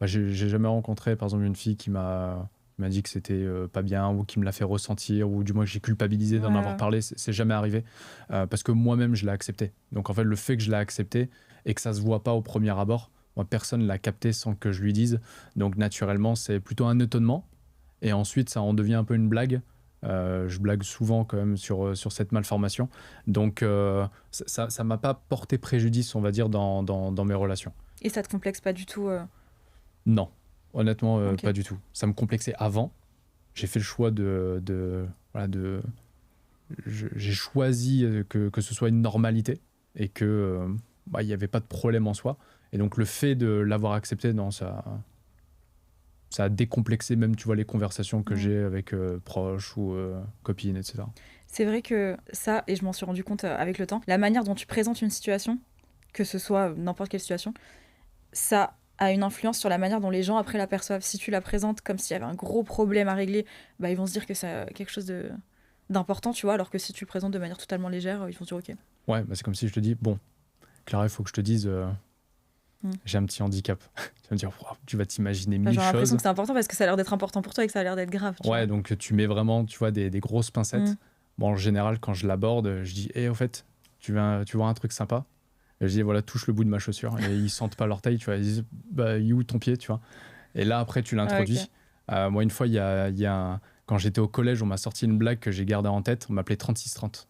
j'ai jamais rencontré par exemple une fille qui m'a dit que c'était pas bien, ou qui me l'a fait ressentir, ou du moins que j'ai culpabilisé d'en avoir parlé. C'est jamais arrivé parce que moi-même je l'ai accepté. Donc en fait, le fait que je l'ai accepté et que ça se voit pas au premier abord, moi personne l'a capté sans que je lui dise. Donc naturellement, c'est plutôt un étonnement. Et ensuite, ça en devient un peu une blague. Je blague souvent quand même sur cette malformation. Donc ça m'a pas porté préjudice, on va dire, dans mes relations. Et ça te complexe pas du tout Non, honnêtement, pas du tout. Ça me complexait avant. J'ai fait le choix j'ai choisi que ce soit une normalité et que il y avait pas de problème en soi. Et donc le fait de l'avoir accepté, non, ça a décomplexé même, tu vois, les conversations que j'ai avec proches ou copines, etc. C'est vrai que ça, et je m'en suis rendu compte avec le temps, la manière dont tu présentes une situation, que ce soit n'importe quelle situation, ça a une influence sur la manière dont les gens après l'aperçoivent. Si tu la présentes comme s'il y avait un gros problème à régler, bah, ils vont se dire que c'est quelque chose d'important, tu vois, alors que si tu le présentes de manière totalement légère, ils vont se dire ok. Ouais, bah c'est comme si je te dis, bon, Clara, il faut que je te dise... j'ai un petit handicap. Tu vas me dire, wow, tu vas t'imaginer Enfin, mille j'ai l'impression choses. que c'est important parce que ça a l'air d'être important pour toi et que ça a l'air d'être grave. Tu Ouais, vois. donc tu mets vraiment, tu vois, des grosses pincettes. Mm. Bon, en général, quand je l'aborde, je dis, au fait, tu vois un truc sympa? Et je dis, voilà, touche le bout de ma chaussure. Et ils sentent pas l'orteil, tu vois. Ils disent, bah, il est où ton pied, tu vois. Et là, après, tu Ah, ok. l'introduis. Moi, une fois, quand j'étais au collège, on m'a sorti une blague que j'ai gardée en tête. On m'appelait 3630.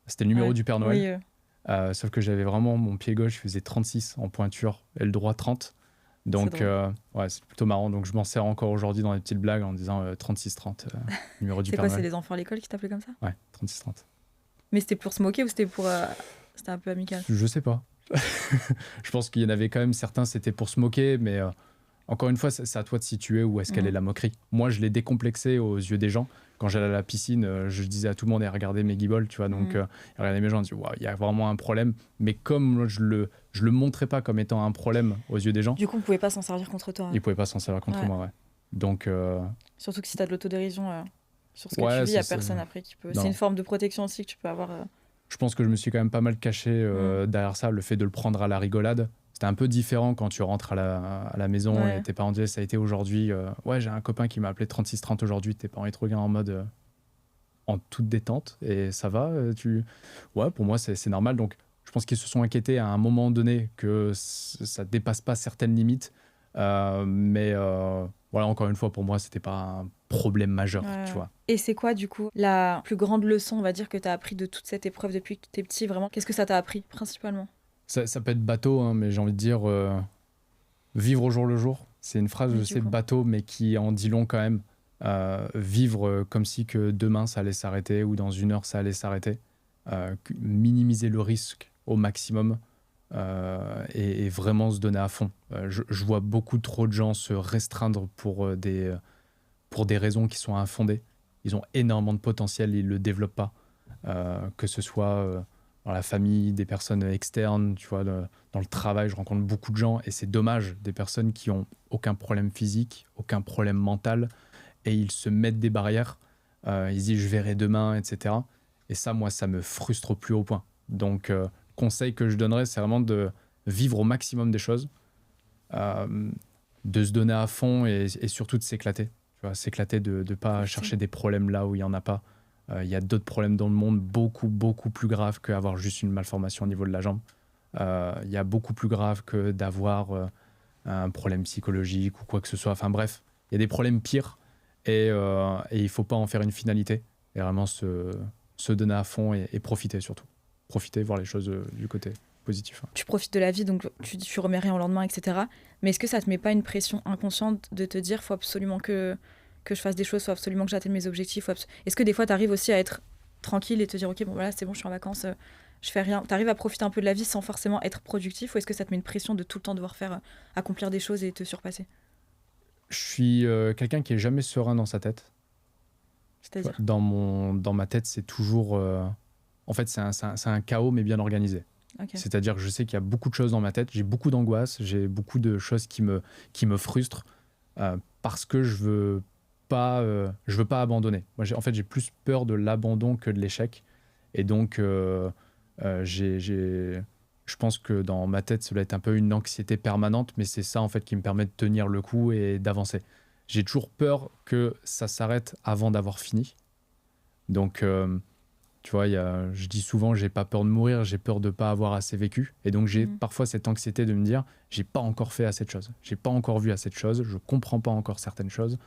C'était le numéro Ouais. du Père Noël. Oui, Sauf que j'avais vraiment mon pied gauche, il faisait 36 en pointure et le droit 30. c'est Donc, drôle. ouais, c'est plutôt marrant. Donc, je m'en sers encore aujourd'hui dans des petites blagues en disant 36-30, numéro du C'est Père quoi, c'est Noël. les enfants à l'école qui t'appelaient comme ça? Ouais, 36-30. Mais c'était pour se moquer ou c'était pour. C'était un peu amical? Je sais pas. Je pense qu'il y en avait quand même certains, c'était pour se moquer, mais encore une fois, c'est à toi de situer où est-ce qu'elle est la moquerie. Moi, je l'ai décomplexé aux yeux des gens. Quand j'allais à la piscine, je disais à tout le monde, regardez mes guibolles, tu vois. Donc, regardez mes gens, je dis, il y a vraiment un problème. Mais comme je le montrais pas comme étant un problème aux yeux des gens, Du coup, on pouvait pas s'en servir contre toi. ils pouvaient pas s'en servir contre Ouais. moi, ouais. Donc, Surtout que si t'as de l'autodérision sur ce que ouais, tu vis, il y a c'est- personne après qui peut. non. C'est une forme de protection aussi que tu peux avoir. je pense que je me suis quand même pas mal caché derrière ça, le fait de le prendre à la rigolade. C'était un peu différent quand tu rentres à la maison Ouais. et tes parents disaient, ça a été aujourd'hui. Ouais, j'ai un copain qui m'a appelé 36-30 aujourd'hui. Tes parents, ils te regardent en mode en toute détente et ça va. Ouais, pour moi, c'est normal. Donc, je pense qu'ils se sont inquiétés à un moment donné que ça dépasse pas certaines limites. Mais voilà, encore une fois, pour moi, c'était pas un problème majeur, Ouais. tu vois. Et c'est quoi, du coup, la plus grande leçon, on va dire, que t'as appris de toute cette épreuve depuis que t'es petit, vraiment? Qu'est-ce que ça t'a appris, principalement? Ça peut être bateau, hein, mais j'ai envie de dire vivre au jour le jour. C'est une phrase, Oui, je du sais, coup. bateau, mais qui en dit long quand même. Vivre comme si que demain ça allait s'arrêter ou dans une heure ça allait s'arrêter. Minimiser le risque au maximum et vraiment se donner à fond. Je vois beaucoup trop de gens se restreindre pour des raisons qui sont infondées. Ils ont énormément de potentiel, ils ne le développent pas. Que ce soit dans la famille, des personnes externes, tu vois, dans le travail, je rencontre beaucoup de gens et c'est dommage, des personnes qui ont aucun problème physique, aucun problème mental et ils se mettent des barrières. Ils disent je verrai demain, etc. Et ça, moi, ça me frustre au plus haut point. Donc, conseil que je donnerais, c'est vraiment de vivre au maximum des choses, de se donner à fond et surtout de s'éclater. Tu vois, s'éclater de ne pas chercher des problèmes là où il n'y en a pas. Il y a d'autres problèmes dans le monde beaucoup plus graves qu'avoir juste une malformation au niveau de la jambe. Il y a beaucoup plus grave que d'avoir un problème psychologique ou quoi que ce soit. Enfin bref, il y a des problèmes pires et il ne faut pas en faire une finalité et vraiment se donner à fond et profiter surtout. Profiter, voir les choses du côté positif. Tu profites de la vie, donc tu remets rien au lendemain, etc. Mais est-ce que ça te met pas une pression inconsciente de te dire faut absolument que je fasse des choses, faut absolument que j'atteigne mes objectifs Est-ce que des fois tu arrives aussi à être tranquille et te dire ok bon voilà c'est bon je suis en vacances, je fais rien, t'arrives à profiter un peu de la vie sans forcément être productif, ou est-ce que ça te met une pression de tout le temps devoir faire accomplir des choses et te surpasser? Je suis quelqu'un qui est jamais serein dans sa tête. C'est-à-dire Dans ma tête, c'est toujours... en fait, c'est un chaos, mais bien organisé. Ok. C'est-à-dire que je sais qu'il y a beaucoup de choses dans ma tête, j'ai beaucoup d'angoisse, j'ai beaucoup de choses qui me frustrent parce que je veux pas abandonner. Moi, j'ai plus peur de l'abandon que de l'échec. Et donc, je pense que dans ma tête, ça doit être un peu une anxiété permanente, mais c'est ça en fait qui me permet de tenir le coup et d'avancer. J'ai toujours peur que ça s'arrête avant d'avoir fini. Donc, tu vois, je dis souvent, j'ai pas peur de mourir, j'ai peur de pas avoir assez vécu. Et donc, j'ai parfois cette anxiété de me dire, j'ai pas encore fait assez de choses, j'ai pas encore vu assez de choses, je comprends pas encore certaines choses,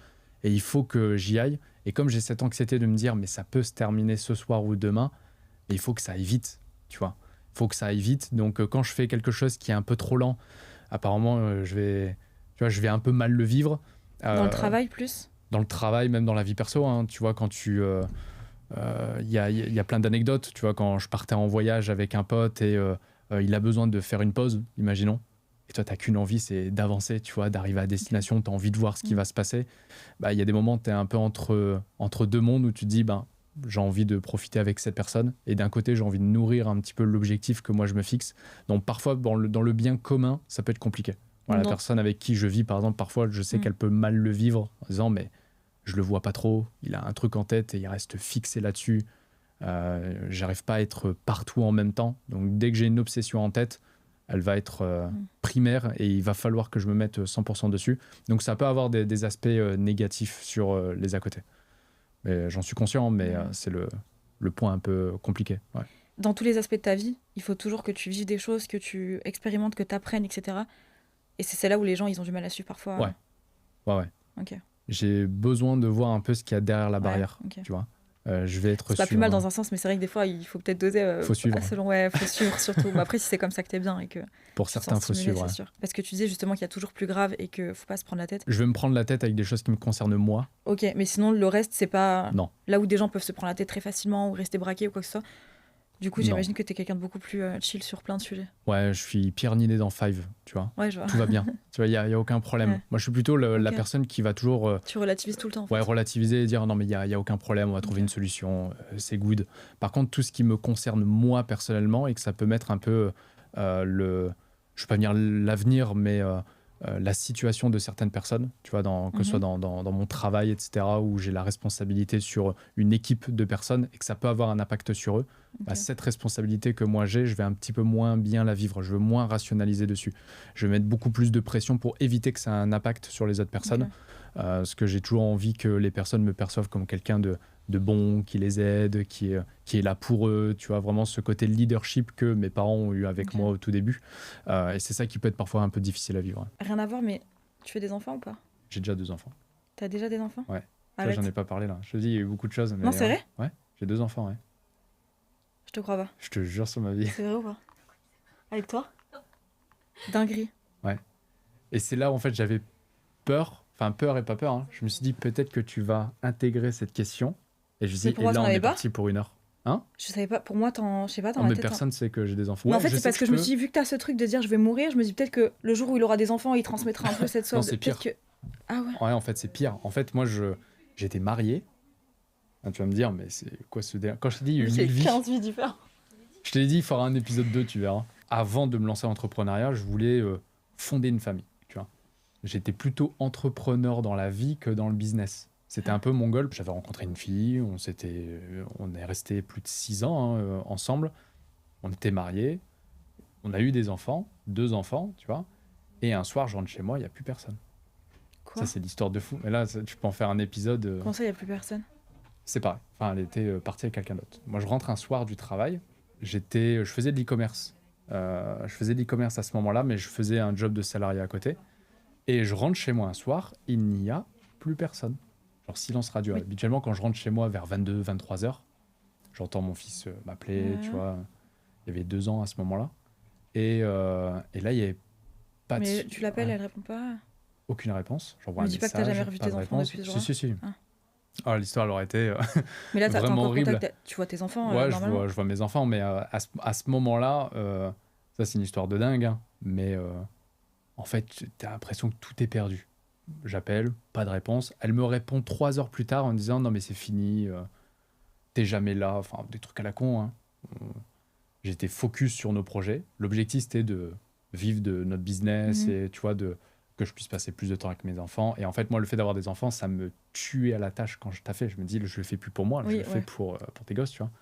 et il faut que j'y aille. Et comme j'ai cette anxiété de me dire, mais ça peut se terminer ce soir ou demain, il faut que ça aille vite, tu vois. Il faut que ça aille vite. Donc, quand je fais quelque chose qui est un peu trop lent, apparemment, je vais un peu mal le vivre. Dans le travail plus? Dans le travail, même dans la vie perso, hein, tu vois, quand il y a plein d'anecdotes, tu vois, quand je partais en voyage avec un pote et il a besoin de faire une pause, imaginons, et toi, t'as qu'une envie, c'est d'avancer, tu vois, d'arriver à destination, t'as envie de voir ce qui va se passer. Bah, il y a des moments où t'es un peu entre deux mondes où tu te dis, ben, j'ai envie de profiter avec cette personne, et d'un côté, j'ai envie de nourrir un petit peu l'objectif que moi, je me fixe. Donc, parfois, dans le bien commun, ça peut être compliqué. Voilà, la personne avec qui je vis, par exemple, parfois, je sais qu'elle peut mal le vivre en disant, mais je le vois pas trop, il a un truc en tête et il reste fixé là-dessus. J'arrive pas à être partout en même temps. Donc, dès que j'ai une obsession en tête, elle va être primaire et il va falloir que je me mette 100% dessus. Donc ça peut avoir des aspects négatifs sur les à côté. Mais j'en suis conscient, mais c'est le point un peu compliqué. Ouais. Dans tous les aspects de ta vie, il faut toujours que tu vives des choses, que tu expérimentes, que tu apprennes, etc. Et c'est là où les gens, ils ont du mal à suivre parfois. Ouais. Ok. J'ai besoin de voir un peu ce qu'il y a derrière la barrière, tu vois. Je vais être c'est pas plus mal dans un sens, mais c'est vrai que des fois, il faut peut-être doser. Faut suivre. Faut suivre surtout. Mais après, si c'est comme ça que t'es bien et que... Pour certains, faut suivre. C'est sûr. Parce que tu disais justement qu'il y a toujours plus grave et qu'il faut pas se prendre la tête. Je vais me prendre la tête avec des choses qui me concernent moi. Ok, mais sinon, le reste, c'est pas... Non. Là où des gens peuvent se prendre la tête très facilement ou rester braqués ou quoi que ce soit. Du coup, j'imagine que t'es quelqu'un de beaucoup plus chill sur plein de sujets. Ouais, je suis Pierre Ninet dans Five, tu vois. Ouais, je vois. Tout va bien. Tu vois, il y a aucun problème. Ouais. Moi, je suis plutôt la personne qui va toujours... Tu relativises tout le temps, en fait. Ouais, relativiser et dire non, mais il y a aucun problème, on va trouver une solution, c'est good. Par contre, tout ce qui me concerne moi personnellement et que ça peut mettre un peu je vais pas dire l'avenir, mais la situation de certaines personnes, tu vois, que ce soit dans mon travail, etc., où j'ai la responsabilité sur une équipe de personnes et que ça peut avoir un impact sur eux, cette responsabilité que moi j'ai, je vais un petit peu moins bien la vivre, je veux moins rationaliser dessus. Je vais mettre beaucoup plus de pression pour éviter que ça ait un impact sur les autres personnes, parce que j'ai toujours envie que les personnes me perçoivent comme quelqu'un de bon, qui les aide, qui est là pour eux, tu vois, vraiment ce côté leadership que mes parents ont eu avec moi au tout début. Et c'est ça qui peut être parfois un peu difficile à vivre. Rien à voir, mais tu fais des enfants ou pas ? J'ai déjà 2 enfants. T'as déjà des enfants ? Ouais. Toi, j'en ai pas parlé là. Je te dis, il y a eu beaucoup de choses. Mais, non, c'est vrai ? Ouais, j'ai 2 enfants, ouais. Je te crois pas. Je te jure sur ma vie. C'est vrai ou pas ? Avec toi ? Dinguerie. Ouais. Et c'est là où en fait j'avais peur, enfin peur et pas peur. Hein. Je me suis dit peut-être que tu vas intégrer cette question. Et je me suis dit, et là on est parti pour 1 heure. Hein ? Je savais pas, pour moi, je sais pas, dans ma tête. Mais personne ne sait que j'ai des enfants. Mais en fait, c'est parce que je me suis dit, vu que t'as ce truc de dire je vais mourir, je me dis peut-être que le jour où il aura des enfants, il transmettra un peu cette sorte. Non, c'est pire. Ah ouais ? Ouais, en fait, c'est pire. En fait, moi, j'étais marié. Tu vas me dire, mais c'est quoi ce délire ? Quand je te dis, il y a eu 1000 vies. 15 vies différentes. Je t'ai dit, il faudra un épisode 2, tu verras. Avant de me lancer en entrepreneuriat, je voulais fonder une famille, tu vois. J'étais plutôt entrepreneur dans la vie que dans le business. C'était un peu mon goal. J'avais rencontré une fille, on est resté plus de 6 ans ensemble. On était mariés, on a eu des enfants, 2 enfants, tu vois. Et un soir, je rentre chez moi, il n'y a plus personne. Quoi ? Ça, c'est l'histoire de fou. Mais là, tu peux en faire un épisode. Comment ça, il n'y a plus personne ? C'est pareil. Enfin, elle était partie avec quelqu'un d'autre. Moi, je rentre un soir du travail. Je faisais de l'e-commerce. Je faisais de l'e-commerce à ce moment-là, mais je faisais un job de salarié à côté. Et je rentre chez moi un soir, il n'y a plus personne. Genre silence radio. Oui. Habituellement, quand je rentre chez moi vers 22, 23 heures, j'entends mon fils m'appeler, tu vois. Il y avait 2 ans à ce moment-là. Et là, il n'y avait pas de... Mais tu l'appelles, elle répond pas ? Aucune réponse. J'envoie un message. Me dis pas que t'as jamais revu tes enfants depuis ce jour-là ? Si. Ah, l'histoire, elle aurait été mais là, vraiment horrible. Tu vois tes enfants ouais, je vois mes enfants, mais à ce moment-là, ça, c'est une histoire de dingue. Hein, mais en fait, t'as l'impression que tout est perdu. J'appelle, pas de réponse. Elle me répond 3 heures plus tard en me disant « Non, mais c'est fini, t'es jamais là. » Enfin, des trucs à la con. Hein. J'étais focus sur nos projets. L'objectif, c'était de vivre de notre business et, tu vois, que je puisse passer plus de temps avec mes enfants. Et en fait, moi, le fait d'avoir des enfants, ça me tuait à la tâche quand je taffais. Je me dis, je le fais plus pour moi, je le fais pour tes gosses, tu vois.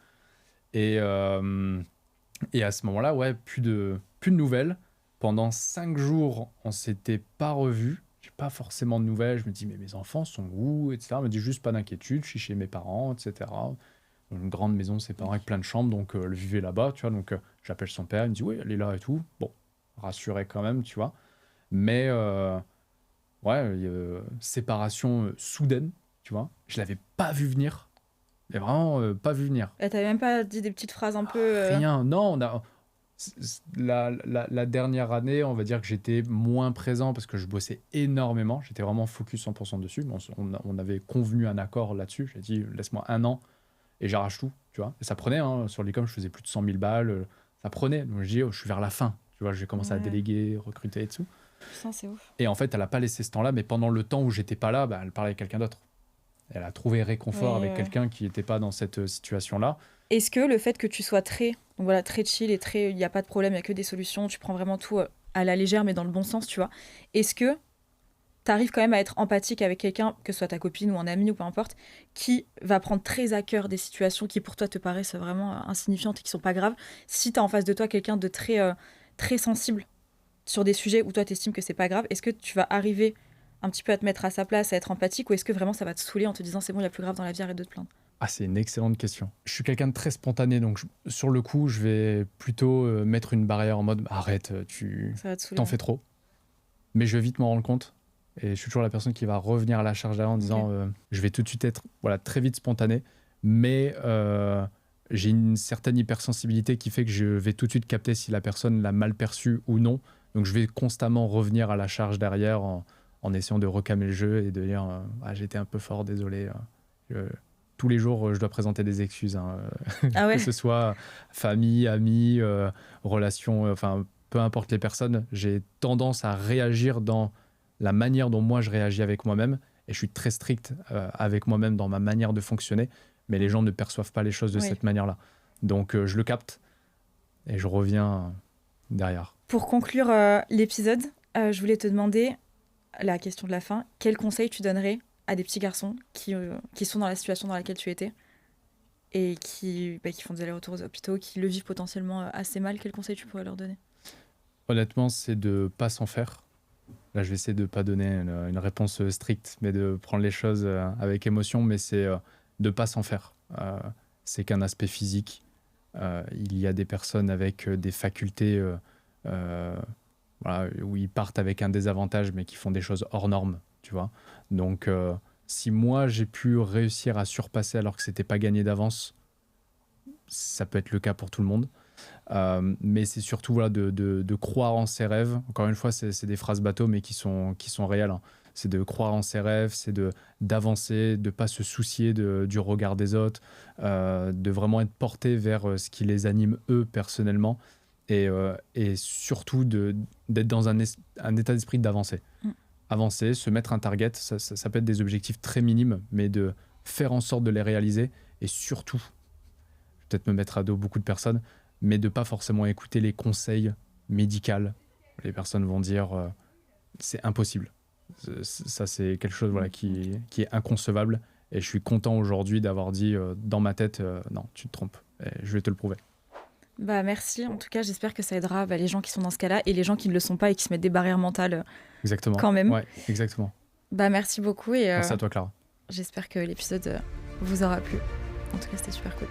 Et à ce moment-là, ouais, plus de nouvelles. Pendant 5 jours, on s'était pas revus. J'ai pas forcément de nouvelles. Je me dis, mais mes enfants sont où, etc. Elle me dit juste pas d'inquiétude, je suis chez mes parents, etc. Une grande maison séparée avec plein de chambres, donc elle vivait là-bas, tu vois. Donc j'appelle son père, il me dit, oui, elle est là et tout. Bon, rassuré quand même, tu vois. Mais séparation soudaine, tu vois. Je l'avais pas vu venir. Mais vraiment pas vu venir. Elle t'avait même pas dit des petites phrases un peu... Rien, non. La dernière année, on va dire que j'étais moins présent parce que je bossais énormément. J'étais vraiment focus 100% dessus. On avait convenu un accord là-dessus. J'ai dit, laisse-moi 1 an et j'arrache tout, tu vois. Et ça prenait, hein, sur l'e-com, je faisais plus de 100 000 balles. Ça prenait. Donc je dis, je suis vers la fin. Tu vois, j'ai commencé à déléguer, recruter et tout. Putain, c'est ouf. Et en fait, elle a pas laissé ce temps-là, mais pendant le temps où j'étais pas là, elle parlait avec quelqu'un d'autre. Elle a trouvé réconfort avec quelqu'un qui n'était pas dans cette situation-là. Est-ce que le fait que tu sois très chill et il n'y a pas de problème, il n'y a que des solutions, tu prends vraiment tout à la légère, mais dans le bon sens, tu vois, est-ce que tu arrives quand même à être empathique avec quelqu'un, que ce soit ta copine ou un ami ou peu importe, qui va prendre très à cœur des situations qui pour toi te paraissent vraiment insignifiantes et qui sont pas graves, si tu as en face de toi quelqu'un de très très sensible sur des sujets où toi t'estimes que c'est pas grave, est-ce que tu vas arriver un petit peu à te mettre à sa place, à être empathique, ou est-ce que vraiment ça va te saouler en te disant c'est bon, il y a plus grave dans la vie, arrête de te plaindre? Ah, c'est une excellente question. Je suis quelqu'un de très spontané, donc sur le coup, je vais plutôt mettre une barrière en mode arrête, tu Ça va te saouler. t'en fais trop. Mais je vais vite m'en rendre compte. Et je suis toujours la personne qui va revenir à la charge derrière en disant je vais tout de suite être très vite spontané, mais j'ai une certaine hypersensibilité qui fait que je vais tout de suite capter si la personne l'a mal perçu ou non. Donc je vais constamment revenir à la charge derrière en essayant de recalmer le jeu et de dire j'étais un peu fort, désolé. Tous les jours, je dois présenter des excuses, Ah ouais. que ce soit famille, amis, relations, enfin peu importe les personnes, j'ai tendance à réagir dans la manière dont moi je réagis avec moi-même, et je suis très strict avec moi-même dans ma manière de fonctionner, mais les gens ne perçoivent pas les choses de cette manière-là. Donc je le capte et je reviens derrière. Pour conclure l'épisode, je voulais te demander la question de la fin. Quel conseil tu donnerais à des petits garçons qui sont dans la situation dans laquelle tu étais et qui font des allers-retours aux hôpitaux, qui le vivent potentiellement assez mal? Quel conseil tu pourrais leur donner? Honnêtement, c'est de ne pas s'en faire. Là, je vais essayer de ne pas donner une réponse stricte, mais de prendre les choses avec émotion, mais c'est de ne pas s'en faire. C'est qu'un aspect physique. Il y a des personnes avec des facultés où ils partent avec un désavantage, mais qui font des choses hors normes, tu vois. Donc, si moi, j'ai pu réussir à surpasser alors que ce n'était pas gagné d'avance, ça peut être le cas pour tout le monde. Mais c'est surtout de croire en ses rêves. Encore une fois, c'est des phrases bateau, mais qui sont réelles. Hein. C'est de croire en ses rêves, c'est d'avancer, de ne pas se soucier du regard des autres, de vraiment être porté vers ce qui les anime eux personnellement, et surtout d'être dans un état d'esprit d'avancer. Avancer, se mettre un target, ça peut être des objectifs très minimes, mais de faire en sorte de les réaliser, et surtout, je vais peut-être me mettre à dos beaucoup de personnes, mais de ne pas forcément écouter les conseils médicaux. Les personnes vont dire c'est impossible. Ça, c'est quelque chose qui est inconcevable. Et je suis content aujourd'hui d'avoir dit dans ma tête non, tu te trompes. Et je vais te le prouver. Merci. En tout cas, j'espère que ça aidera les gens qui sont dans ce cas-là et les gens qui ne le sont pas et qui se mettent des barrières mentales exactement. Quand même. Ouais, exactement. Merci beaucoup. Et, merci à toi, Clara. J'espère que l'épisode vous aura plu. En tout cas, c'était super cool.